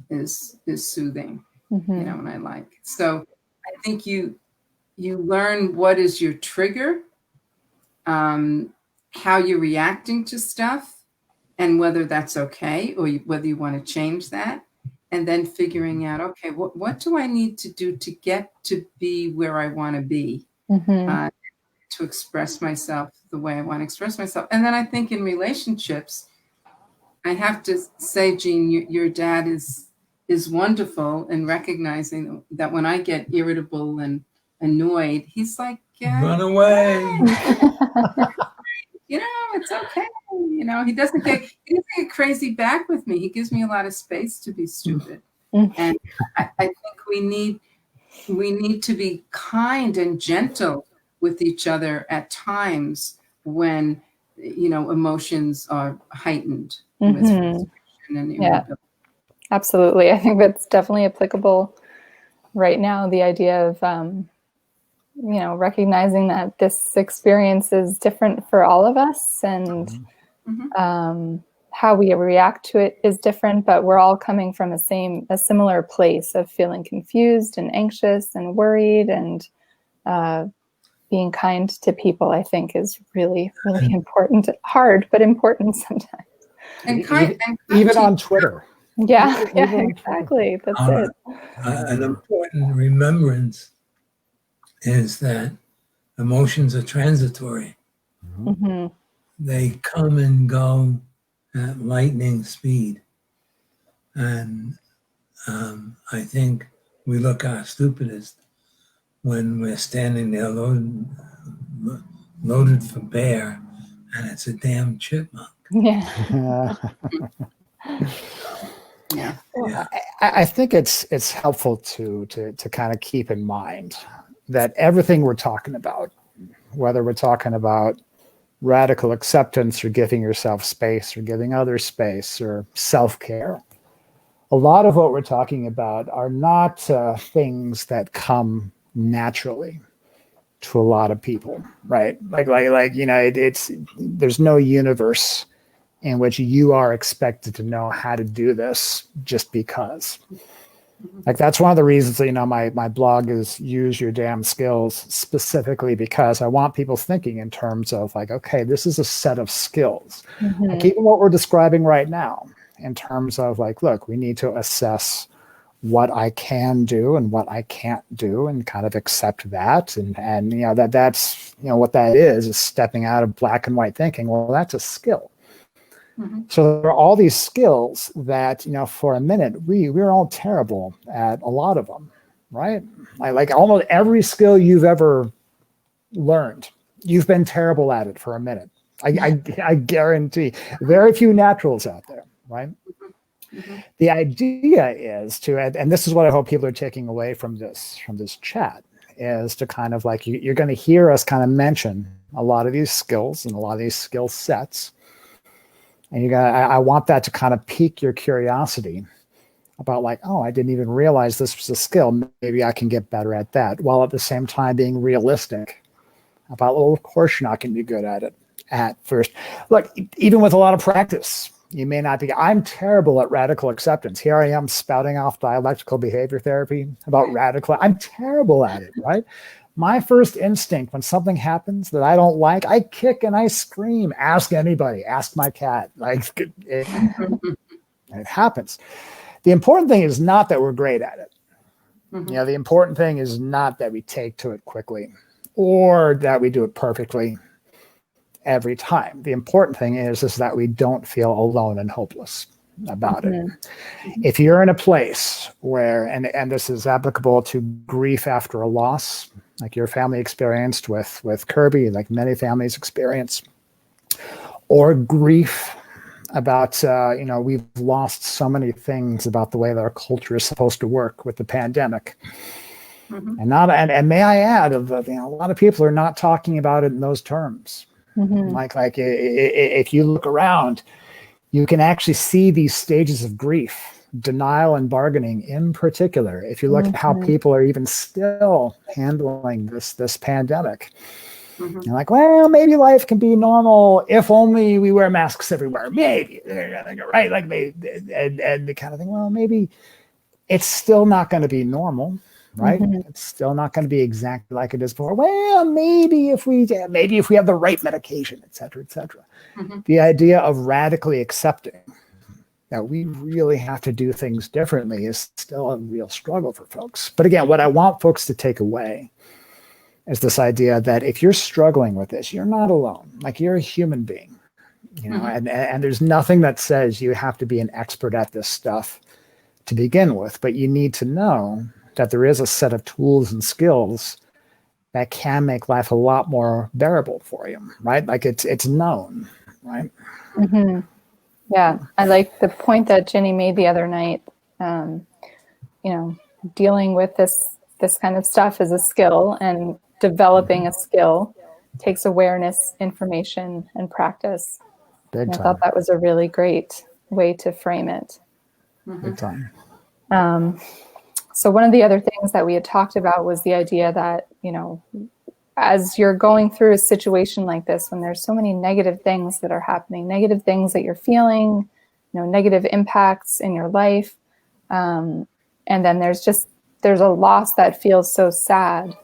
Speaker 2: is soothing, and I like. So I think you learn what is your trigger, how you're reacting to stuff, and whether that's okay or whether you want to change that. and then figuring out, okay, what do I need to do to get to be where I want to be,
Speaker 1: Mhm.
Speaker 2: to express myself the way I want to express myself. And then I think in relationships, I have to say, Jean, your dad is wonderful in recognizing that when I get irritable and annoyed, he's like, yeah,
Speaker 3: Run away.
Speaker 2: it's okay. He doesn't get crazy back with me. He gives me a lot of space to be stupid. And I think we need to be kind and gentle with each other at times when emotions are heightened with frustration and irritability.
Speaker 1: Absolutely. I think that's definitely applicable right now. The idea of recognizing that this experience is different for all of us, and how we react to it is different, but we're all coming from a similar place of feeling confused and anxious and worried, and being kind to people, I think, is really, really important. Hard, but important sometimes.
Speaker 2: And kind,
Speaker 4: even on Twitter.
Speaker 1: Yeah, exactly. That's it.
Speaker 3: An important remembrance is that emotions are transitory.
Speaker 1: Mm-hmm.
Speaker 3: They come and go at lightning speed. And I think we look our stupidest when we're standing there loaded for bear, and it's a damn chipmunk.
Speaker 1: Yeah.
Speaker 2: Yeah.
Speaker 4: I think it's helpful to kind of keep in mind that everything we're talking about, whether we're talking about radical acceptance or giving yourself space or giving others space or self-care, a lot of what we're talking about are not things that come naturally to a lot of people, right? Like it's there's no universe in which you are expected to know how to do this just because. Like, that's one of the reasons that, my blog is Use Your Damn Skills, specifically because I want people thinking in terms of like, okay, this is a set of skills.
Speaker 1: Mm-hmm.
Speaker 4: Like, even what we're describing right now in terms of like, look, we need to assess what I can do and what I can't do and kind of accept that. And that's what that is stepping out of black and white thinking. Well, that's a skill.
Speaker 2: Mm-hmm.
Speaker 4: So there are all these skills that, for a minute, we're all terrible at a lot of them, right? Like almost every skill you've ever learned, you've been terrible at it for a minute. I guarantee. Very few naturals out there, right?
Speaker 2: Mm-hmm.
Speaker 4: The idea is to, and this is what I hope people are taking away from this chat, is to kind of like, you're going to hear us kind of mention a lot of these skills and a lot of these skill sets. And I want that to kind of pique your curiosity about like, oh, I didn't even realize this was a skill. Maybe I can get better at that. While at the same time being realistic about, well, of course you're not going to be good at it at first. Look, even with a lot of practice, you may not be. I'm terrible at radical acceptance. Here I am spouting off dialectical behavior therapy about radical. I'm terrible at it, right? My first instinct when something happens that I don't like, I kick and I scream. Ask anybody. Ask my cat. Like it happens. The important thing is not that we're great at it.
Speaker 2: Mm-hmm.
Speaker 4: The important thing is not that we take to it quickly or that we do it perfectly every time. The important thing is that we don't feel alone and hopeless about it. If you're in a place where, and this is applicable to grief after a loss, like your family experienced with Kirby, like many families experience, or grief about, we've lost so many things about the way that our culture is supposed to work with the pandemic.
Speaker 2: Mm-hmm.
Speaker 4: And may I add, a lot of people are not talking about it in those terms.
Speaker 1: Mm-hmm.
Speaker 4: Like if you look around, you can actually see these stages of grief, denial and bargaining in particular. If you look at how people are even still handling this pandemic, you're like, well, maybe life can be normal if only we wear masks everywhere. Maybe, right? Like, and the kind of thing. Well, maybe it's still not going to be normal. Right? It's still not going to be exactly like it is before. Well, maybe if we have the right medication, et cetera, et cetera. The idea of radically accepting that we really have to do things differently is still a real struggle for folks. But again, what I want folks to take away is this idea that if you're struggling with this, you're not alone. Like, you're a human being, you know, and there's nothing that says you have to be an expert at this stuff to begin with, but you need to know that there is a set of tools and skills that can make life a lot more bearable for you, right? Like, it's known, right?
Speaker 1: Mm-hmm. Yeah, I like the point that Ginny made the other night. You know, dealing with this kind of stuff is a skill, and developing a skill takes awareness, information, and practice.
Speaker 4: Big
Speaker 1: And I
Speaker 4: time.
Speaker 1: thought that was a really great way to frame it.
Speaker 4: Big time.
Speaker 1: So one of the other things that we had talked about was the idea that, you know, as you're going through a situation like this, when there's so many negative things that are happening, negative things that you're feeling, you know, negative impacts in your life, and then there's a loss that feels so sad,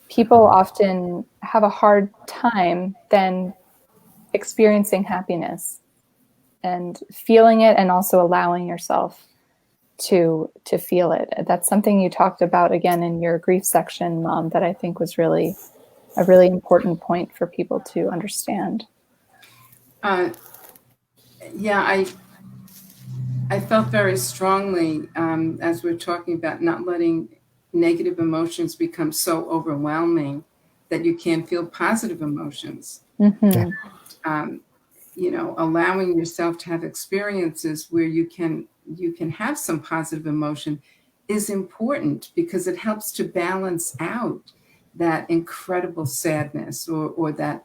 Speaker 1: people often have a hard time then experiencing happiness and feeling it, and also allowing yourself to feel it. That's something you talked about again in your grief section, Mom, that I think was really a really important point for people to understand.
Speaker 2: Yeah, I felt very strongly as we're talking about not letting negative emotions become so overwhelming that you can't feel positive emotions.
Speaker 1: Mm-hmm.
Speaker 2: You know, allowing yourself to have experiences where you can have some positive emotion is important, because it helps to balance out that incredible sadness or that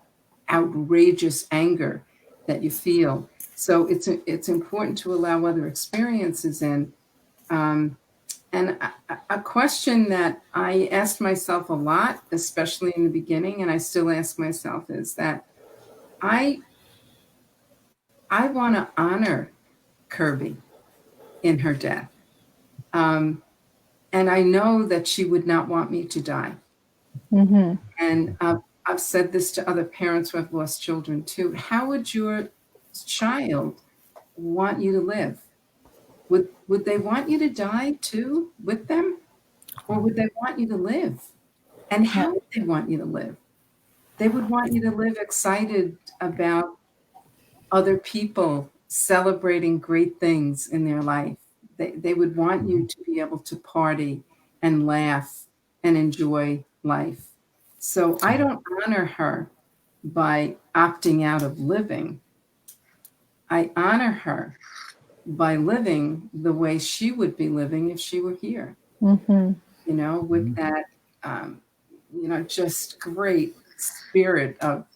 Speaker 2: outrageous anger that you feel. So it's important to allow other experiences in. And a question that I asked myself a lot, especially in the beginning, and I still ask myself, is that I want to honor Kirby in her death. And I know that she would not want me to die.
Speaker 1: Mm-hmm.
Speaker 2: And I've said this to other parents who have lost children too. How would your child want you to live? Would they want you to die too with them? Or would they want you to live? And how would they want you to live? They would want you to live excited about other people celebrating great things in their life. They would want you to be able to party and laugh and enjoy life. So I don't honor her by opting out of living. I honor her by living the way she would be living if she were here.
Speaker 1: Mm-hmm.
Speaker 2: You know, with that, you know, just great spirit of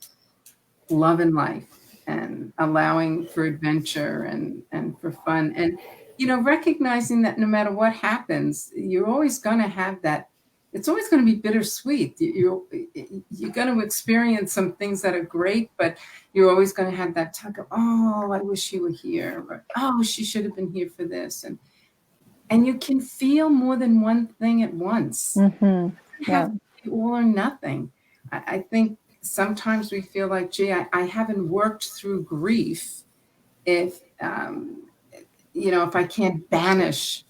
Speaker 2: love and life, and allowing for adventure and for fun, and, you know, recognizing that no matter what happens, you're always going to have that. It's always going to be bittersweet. You're going to experience some things that are great, but you're always going to have that tug of, oh, I wish she were here, or oh, she should have been here for this, and you can feel more than one thing at once.
Speaker 1: Mm-hmm. Yeah.
Speaker 2: All or nothing. I think sometimes we feel like, gee, I haven't worked through grief if, you know, if I can't banish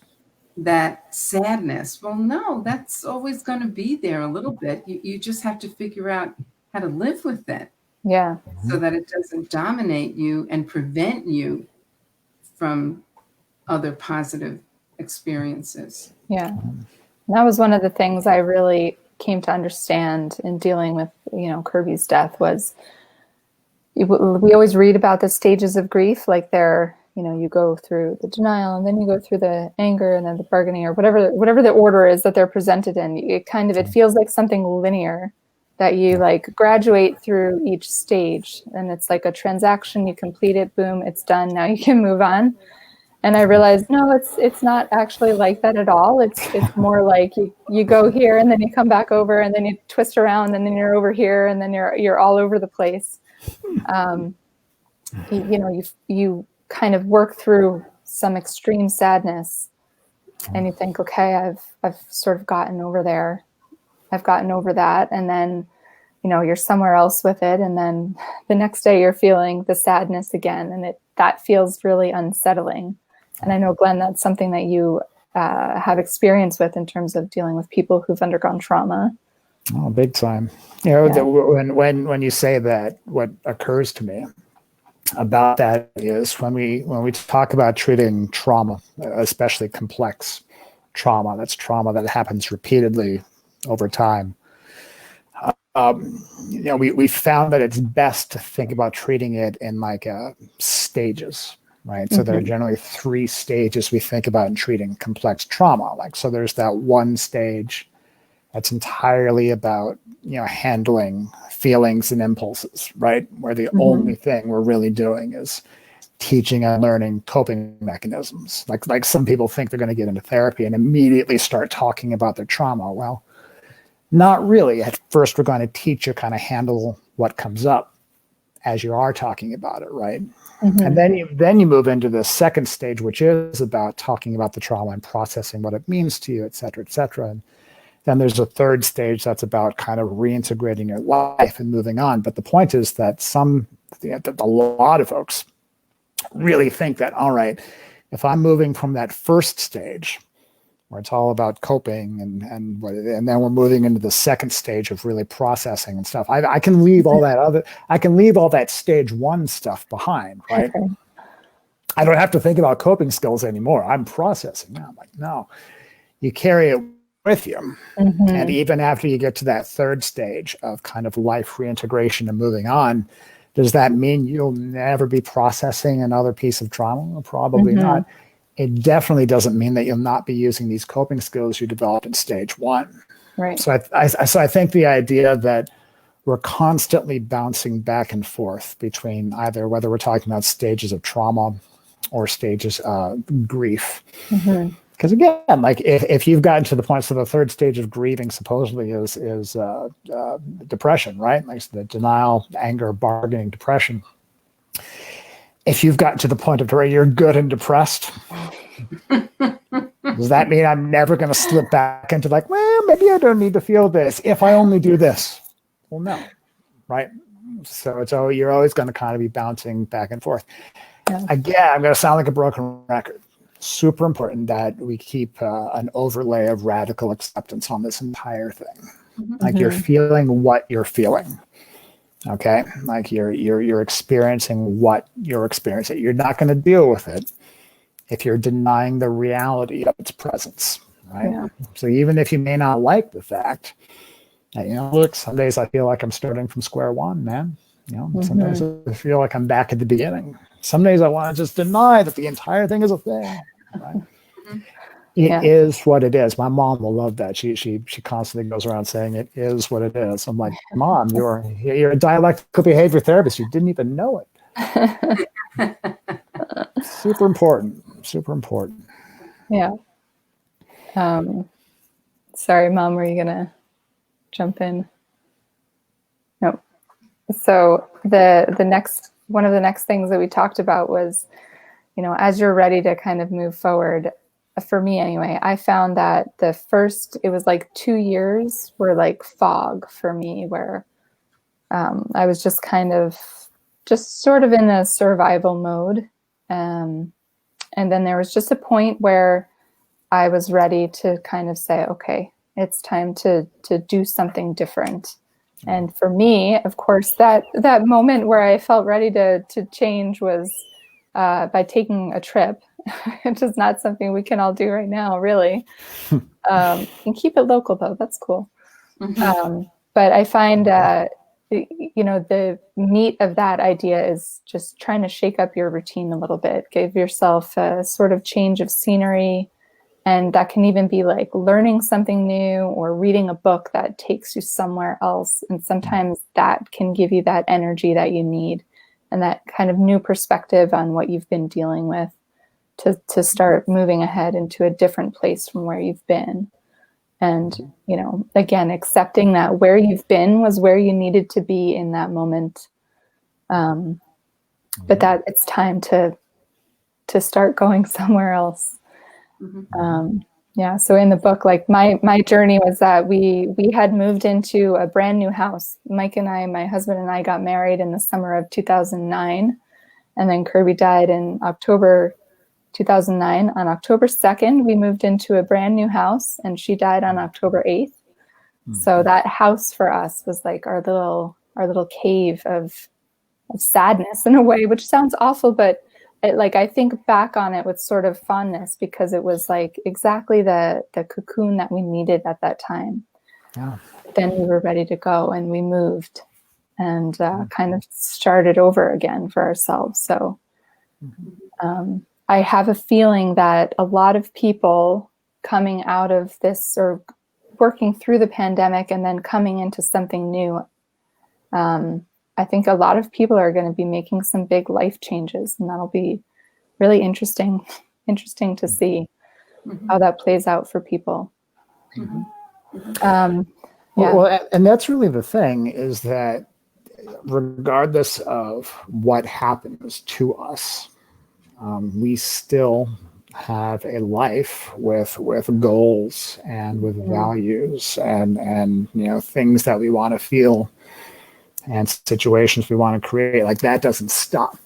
Speaker 2: that sadness. Well, no, that's always going to be there a little bit. You just have to figure out how to live with it.
Speaker 1: Yeah.
Speaker 2: So that it doesn't dominate you and prevent you from other positive experiences.
Speaker 1: Yeah. And that was one of the things I really came to understand in dealing with, you know, Kirby's death was we always read about the stages of grief, like they're, you know, you go through the denial and then you go through the anger and then the bargaining, or whatever the order is that they're presented in. It feels like something linear that you like graduate through each stage, and it's like a transaction. You complete it, boom, it's done. Now you can move on. And I realized, no, it's not actually like that at all. It's more like you go here and then you come back over and then you twist around and then you're over here and then you're all over the place. You know, you kind of work through some extreme sadness and you think, okay, I've sort of gotten over there. I've gotten over that. And then you're somewhere else with it, and then the next day you're feeling the sadness again, and that feels really unsettling. And I know, Glenn, that's something that you have experience with in terms of dealing with people who've undergone trauma.
Speaker 4: Oh, big time. When you say that, what occurs to me about that is when we talk about treating trauma, especially complex trauma, that's trauma that happens repeatedly over time. We found that it's best to think about treating it in like stages, right? So there are generally 3 stages we think about in treating complex trauma. So there's that one stage that's entirely about, handling feelings and impulses, right? Where the only thing we're really doing is teaching and learning coping mechanisms. Like some people think they're going to get into therapy and immediately start talking about their trauma. Well, not really. At first, we're going to teach you kind of handle what comes up as you are talking about it, right? And then you move into the second stage, which is about talking about the trauma and processing what it means to you, et cetera, et cetera. And then there's a third stage that's about kind of reintegrating your life and moving on. But the point is that a lot of folks really think that, all right, if I'm moving from that first stage, where it's all about coping and then we're moving into the second stage of really processing and stuff, I can leave all that stage 1 stuff behind, right? Okay. I don't have to think about coping skills anymore. I'm processing now. I'm like, no, you carry it with you. And even after you get to that third stage of kind of life reintegration and moving on, does that mean you'll never be processing another piece of trauma? Probably not. It definitely doesn't mean that you'll not be using these coping skills you developed in stage 1.
Speaker 1: Right.
Speaker 4: So I think the idea that we're constantly bouncing back and forth between either whether we're talking about stages of trauma or stages of grief. Because again, like if you've gotten to the point, so the third stage of grieving supposedly is depression, right? Like the denial, anger, bargaining, depression. If you've gotten to the point of where you're good and depressed, does that mean I'm never going to slip back into like, well, maybe I don't need to feel this if I only do this? Well, no, right? So you're always going to kind of be bouncing back and forth. Yeah. Again, I'm going to sound like a broken record. Super important that we keep an overlay of radical acceptance on this entire thing. Like you're feeling what you're feeling. Okay, like you're experiencing what you're experiencing. You're not going to deal with it if you're denying the reality of its presence, right? Yeah. So even if you may not like the fact that, look, some days I feel like I'm starting from square one, man. Some days I feel like I'm back at the beginning. Some days I want to just deny that the entire thing is a thing. Right? It is what it is. My mom will love that. She constantly goes around saying it is what it is. I'm like, Mom, you're a dialectical behavior therapist. You didn't even know it. Super important. Super important.
Speaker 1: Yeah. Sorry, Mom, were you gonna jump in? No. So one of the next things that we talked about was, as you're ready to kind of move forward, for me anyway, I found that it was like 2 years were like fog for me, where I was just sort of in a survival mode. And then there was just a point where I was ready to kind of say, okay, it's time to do something different. And for me, of course, that moment where I felt ready to change was by taking a trip, which is not something we can all do right now, really. And keep it local, though. That's cool. But I find, the meat of that idea is just trying to shake up your routine a little bit, give yourself a sort of change of scenery. And that can even be like learning something new or reading a book that takes you somewhere else. And sometimes that can give you that energy that you need and that kind of new perspective on what you've been dealing with to start moving ahead into a different place from where you've been. And, again, accepting that where you've been was where you needed to be in that moment. But that it's time to start going somewhere else. Yeah. So in the book, like my journey was that we had moved into a brand new house. Mike and I, my husband and I, got married in the summer of 2009, and then Kirby died in October 2009. On October 2nd, we moved into a brand new house, and she died on October 8th. So that house for us was like our little cave of sadness in a way, which sounds awful, but like I think back on it with sort of fondness, because it was like exactly the cocoon that we needed at that time.
Speaker 4: Yeah.
Speaker 1: Then we were ready to go, and we moved and kind of started over again for ourselves. So I have a feeling that a lot of people coming out of this, or working through the pandemic and then coming into something new, I think a lot of people are going to be making some big life changes, and that'll be really interesting to see how that plays out for people. Yeah.
Speaker 4: Well, and that's really the thing, is that regardless of what happens to us, we still have a life with goals and with values and things that we want to feel and situations we want to create. Like, that doesn't stop.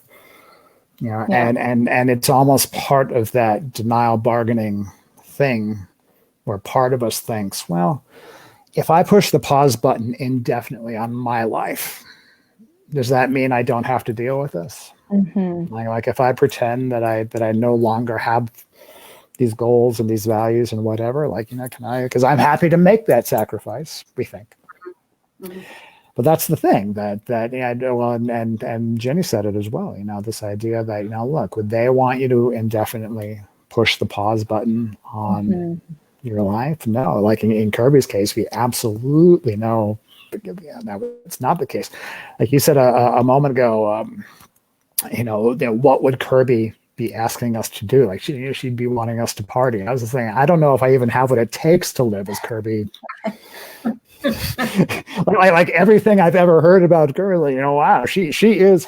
Speaker 4: And it's almost part of that denial bargaining thing, where part of us thinks, well, if I push the pause button indefinitely on my life, does that mean I don't have to deal with this? Like if I pretend that I no longer have these goals and these values and whatever, can I, because I'm happy to make that sacrifice, we think. But that's the thing and Jenny said it as well, this idea that, look, would they want you to indefinitely push the pause button on your life? No, like in Kirby's case, we absolutely know it's not the case. Like you said a moment ago, what would Kirby be asking us to do? Like she'd be wanting us to party. I was just saying, I don't know if I even have what it takes to live as Kirby. like everything I've ever heard about Kirby, wow, she is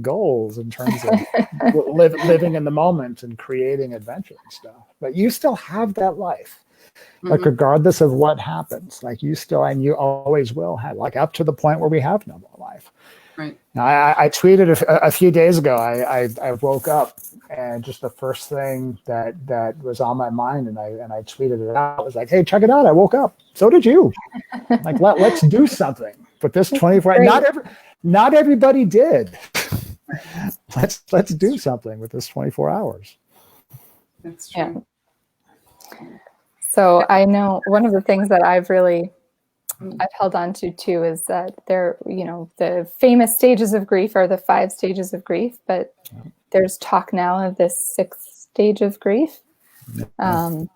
Speaker 4: #goals in terms of living in the moment and creating adventure and stuff. But you still have that life, like regardless of what happens, like you still, and you always will have, like up to the point where we have no more life.
Speaker 2: Right.
Speaker 4: Now, I tweeted a few days ago. I woke up, and just the first thing that was on my mind, and I tweeted it out, was like, "Hey, check it out! I woke up. So did you. Like, let's do something." But this 24, not everybody did. Let's do something with this 24 hours.
Speaker 2: That's true.
Speaker 1: Yeah. So I know one of the things that I've held on to too is that the famous stages of grief are the 5 stages of grief, but there's talk now of this 6th stage of grief. And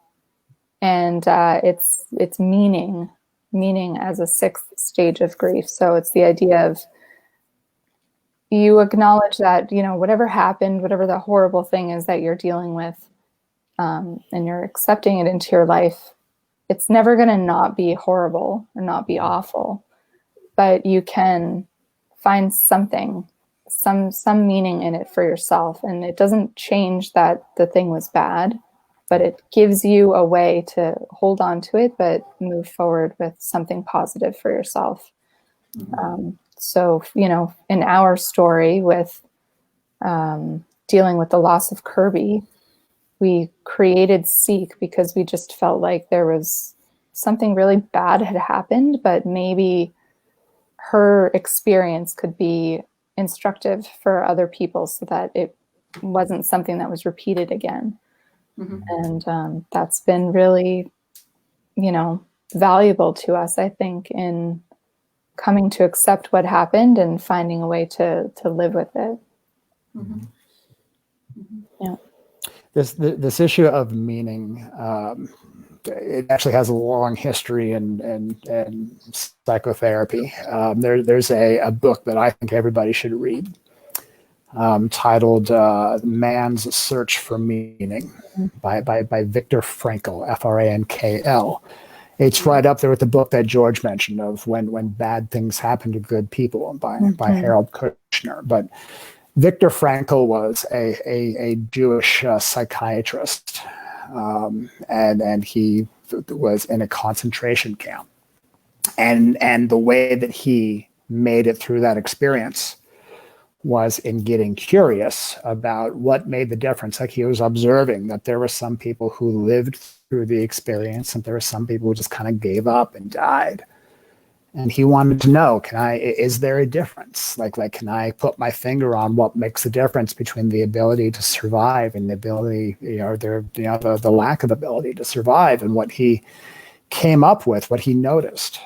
Speaker 1: it's meaning as a 6th stage of grief. So it's the idea of, you acknowledge that, whatever happened, whatever the horrible thing is that you're dealing with, and you're accepting it into your life, it's never going to not be horrible or not be awful, but you can find something, some meaning in it for yourself. And it doesn't change that the thing was bad, but it gives you a way to hold on to it, but move forward with something positive for yourself. So, in our story with dealing with the loss of Kirby, we created Seek because we just felt like there was something really bad had happened, but maybe her experience could be instructive for other people so that it wasn't something that was repeated again. And that's been really, valuable to us, I think, in coming to accept what happened and finding a way to live with it. Yeah.
Speaker 4: This issue of meaning, it actually has a long history in psychotherapy. There's a book that I think everybody should read, titled "Man's Search for Meaning" by Viktor Frankl, Frankl. It's right up there with the book that George mentioned of when bad things happen to good people, by Harold Kushner. But Viktor Frankl was a Jewish psychiatrist and he was in a concentration camp. And the way that he made it through that experience was in getting curious about what made the difference. Like he was observing that there were some people who lived through the experience, and there were some people who just kind of gave up and died. And he wanted to know, is there a difference? Like, can I put my finger on what makes the difference between the ability to survive and the ability, the lack of ability to survive? And what he came up with, what he noticed,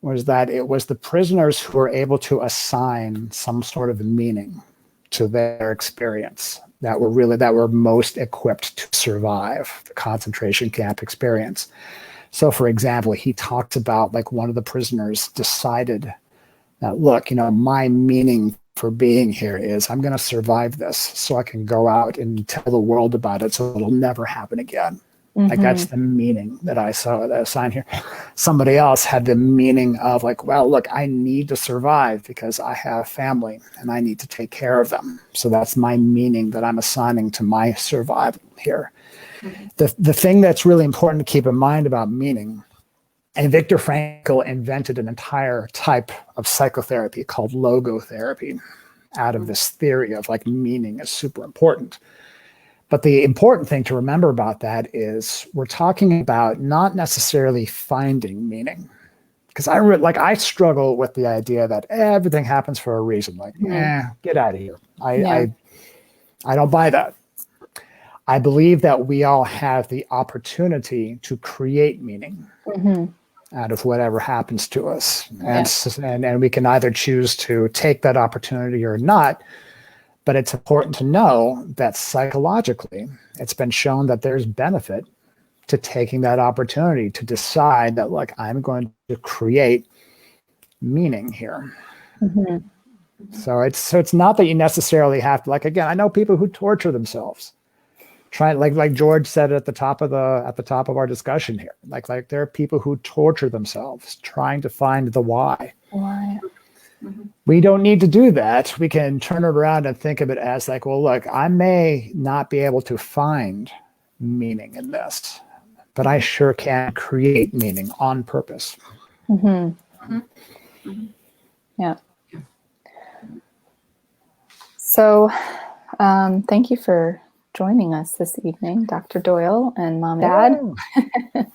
Speaker 4: was that it was the prisoners who were able to assign some sort of meaning to their experience that were most equipped to survive the concentration camp experience. So, for example, he talked about like one of the prisoners decided that, look, my meaning for being here is I'm going to survive this so I can go out and tell the world about it so it'll never happen again. Mm-hmm. Like that's the meaning that I saw that assigned here. Somebody else had the meaning of like, well, look, I need to survive because I have family and I need to take care of them. So that's my meaning that I'm assigning to my survival here. The thing that's really important to keep in mind about meaning, and Viktor Frankl invented an entire type of psychotherapy called logotherapy out of this theory of like meaning is super important. But the important thing to remember about that is we're talking about not necessarily finding meaning. Because I struggle with the idea that everything happens for a reason. Like, get out of here. I don't buy that. I believe that we all have the opportunity to create meaning out of whatever happens to us. And we can either choose to take that opportunity or not. But it's important to know that psychologically, it's been shown that there's benefit to taking that opportunity to decide that, like, I'm going to create meaning here. Mm-hmm. So it's not that you necessarily have to, like, again, I know people who torture themselves. Like George said at the top of our discussion here, like there are people who torture themselves trying to find the why.
Speaker 1: Why?
Speaker 2: Mm-hmm.
Speaker 4: We don't need to do that. We can turn it around and think of it as like, well, look, I may not be able to find meaning in this, but I sure can create meaning on purpose.
Speaker 1: Mm-hmm. Mm-hmm. Yeah. So, thank you for joining us this evening, Dr. Doyle and Mom and Dad.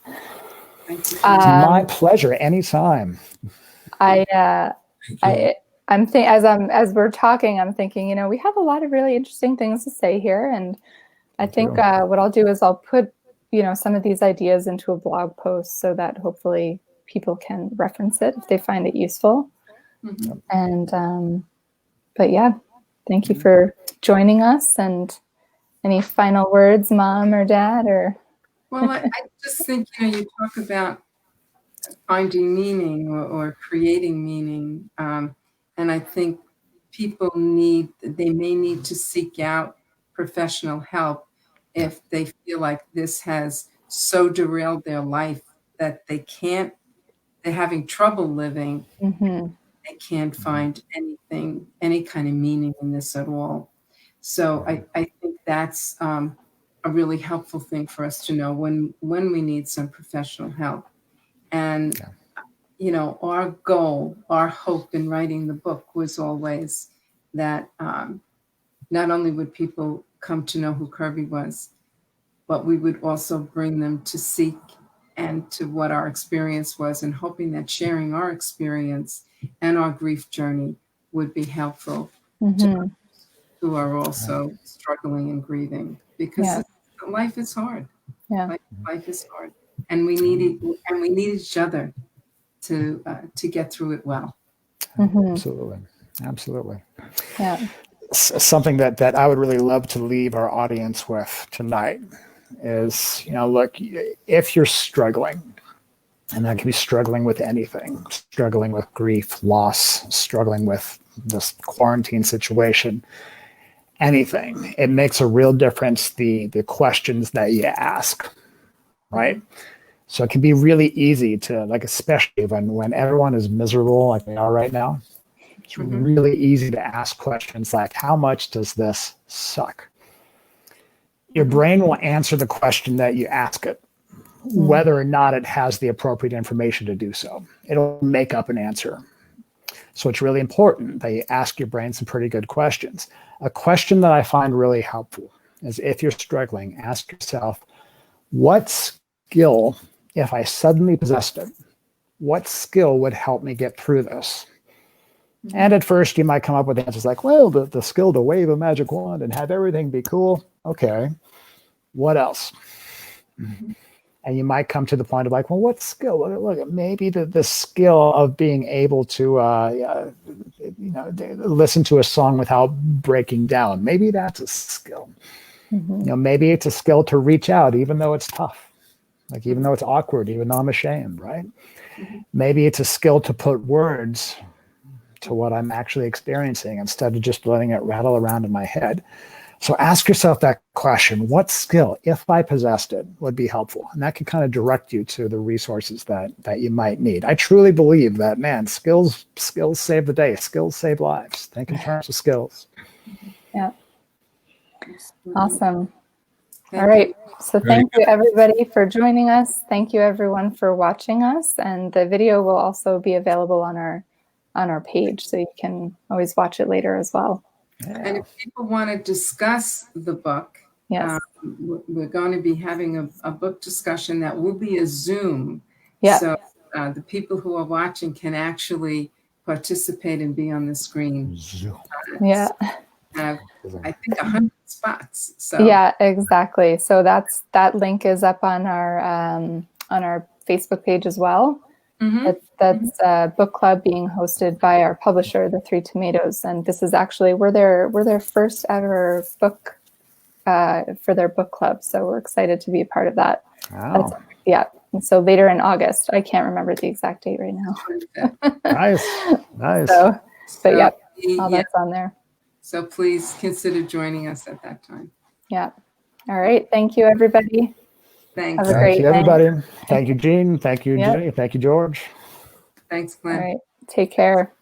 Speaker 4: My pleasure. Anytime.
Speaker 1: As we're talking, I'm thinking, we have a lot of really interesting things to say here, and I think what I'll do is I'll put some of these ideas into a blog post so that hopefully people can reference it if they find it useful. Mm-hmm. And but yeah, thank you for joining us. And any final words, Mom or Dad? Or
Speaker 2: well, I just think you talk about finding meaning or creating meaning, and I think people may need to seek out professional help if they feel like this has so derailed their life that they're having trouble living.
Speaker 1: Mm-hmm.
Speaker 2: They can't find any kind of meaning in this at all. So I think that's a really helpful thing for us to know when we need some professional help. And, our goal, our hope in writing the book was always that not only would people come to know who Kirby was, but we would also bring them to seek and to what our experience was, and hoping that sharing our experience and our grief journey would be helpful to others who are also struggling and grieving, because life is hard.
Speaker 1: Yeah.
Speaker 2: Life is hard, and we need each other to get through it well.
Speaker 4: Mm-hmm. Absolutely.
Speaker 1: Yeah.
Speaker 4: Something that I would really love to leave our audience with tonight is, look, if you're struggling, and that can be struggling with anything, struggling with grief, loss, struggling with this quarantine situation, anything, it makes a real difference the questions that you ask, right? So it can be really easy to, like, especially when everyone is miserable like they are right now, it's really easy to ask questions like, how much does this suck? your brain will answer the question that you ask it, whether or not it has the appropriate information to do so. It'll make up an answer. So it's really important that you ask your brain some pretty good questions. A question that I find really helpful is, if you're struggling, ask yourself, what skill, if I suddenly possessed it, what skill would help me get through this? And at first you might come up with answers like, well, the skill to wave a magic wand and have everything be cool. Okay, what else? And you might come to the point of like, well, what skill? Look, maybe the skill of being able to listen to a song without breaking down. Maybe that's a skill. Maybe it's a skill to reach out, even though it's tough, like even though it's awkward, even though I'm ashamed, right? Maybe it's a skill to put words to what I'm actually experiencing instead of just letting it rattle around in my head. So ask yourself that question: what skill, if I possessed it, would be helpful? And that can kind of direct you to the resources that you might need. I truly believe that, man, skills save the day. Skills save lives. Think in terms of skills.
Speaker 1: Yeah. Awesome.
Speaker 2: Thank
Speaker 1: All right. So
Speaker 3: Very
Speaker 1: thank you everybody for joining us. Thank you everyone for watching us. And the video will also be available on our page, so you can always watch it later as well.
Speaker 2: And if people want to discuss the book,
Speaker 1: Yes.
Speaker 2: we're going to be having a book discussion that will be a Zoom.
Speaker 1: Yeah.
Speaker 2: So the people who are watching can actually participate and be on the screen.
Speaker 1: Yeah.
Speaker 2: Have, I think, 100 spots. So
Speaker 1: Yeah, exactly. So that link is up on our Facebook page as well. That's a book club being hosted by our publisher, The Three Tomatoes, and this is actually we're their first ever book for their book club. So we're excited to be a part of that.
Speaker 4: Wow.
Speaker 1: Yeah. And so later in August, I can't remember the exact date right now.
Speaker 4: Nice.
Speaker 1: So, but yeah, all
Speaker 2: yeah.
Speaker 1: that's on there.
Speaker 2: So please consider joining us at that time.
Speaker 1: Yeah. All right. Thank you, everybody.
Speaker 2: Thanks.
Speaker 1: Have a
Speaker 4: Thank
Speaker 1: great
Speaker 4: you,
Speaker 1: day.
Speaker 4: everybody. Thank you, Jean. Thank you,
Speaker 1: Yep.
Speaker 4: Jenny. Thank you, George.
Speaker 2: Thanks,
Speaker 1: All
Speaker 2: Glenn.
Speaker 1: right. Take care.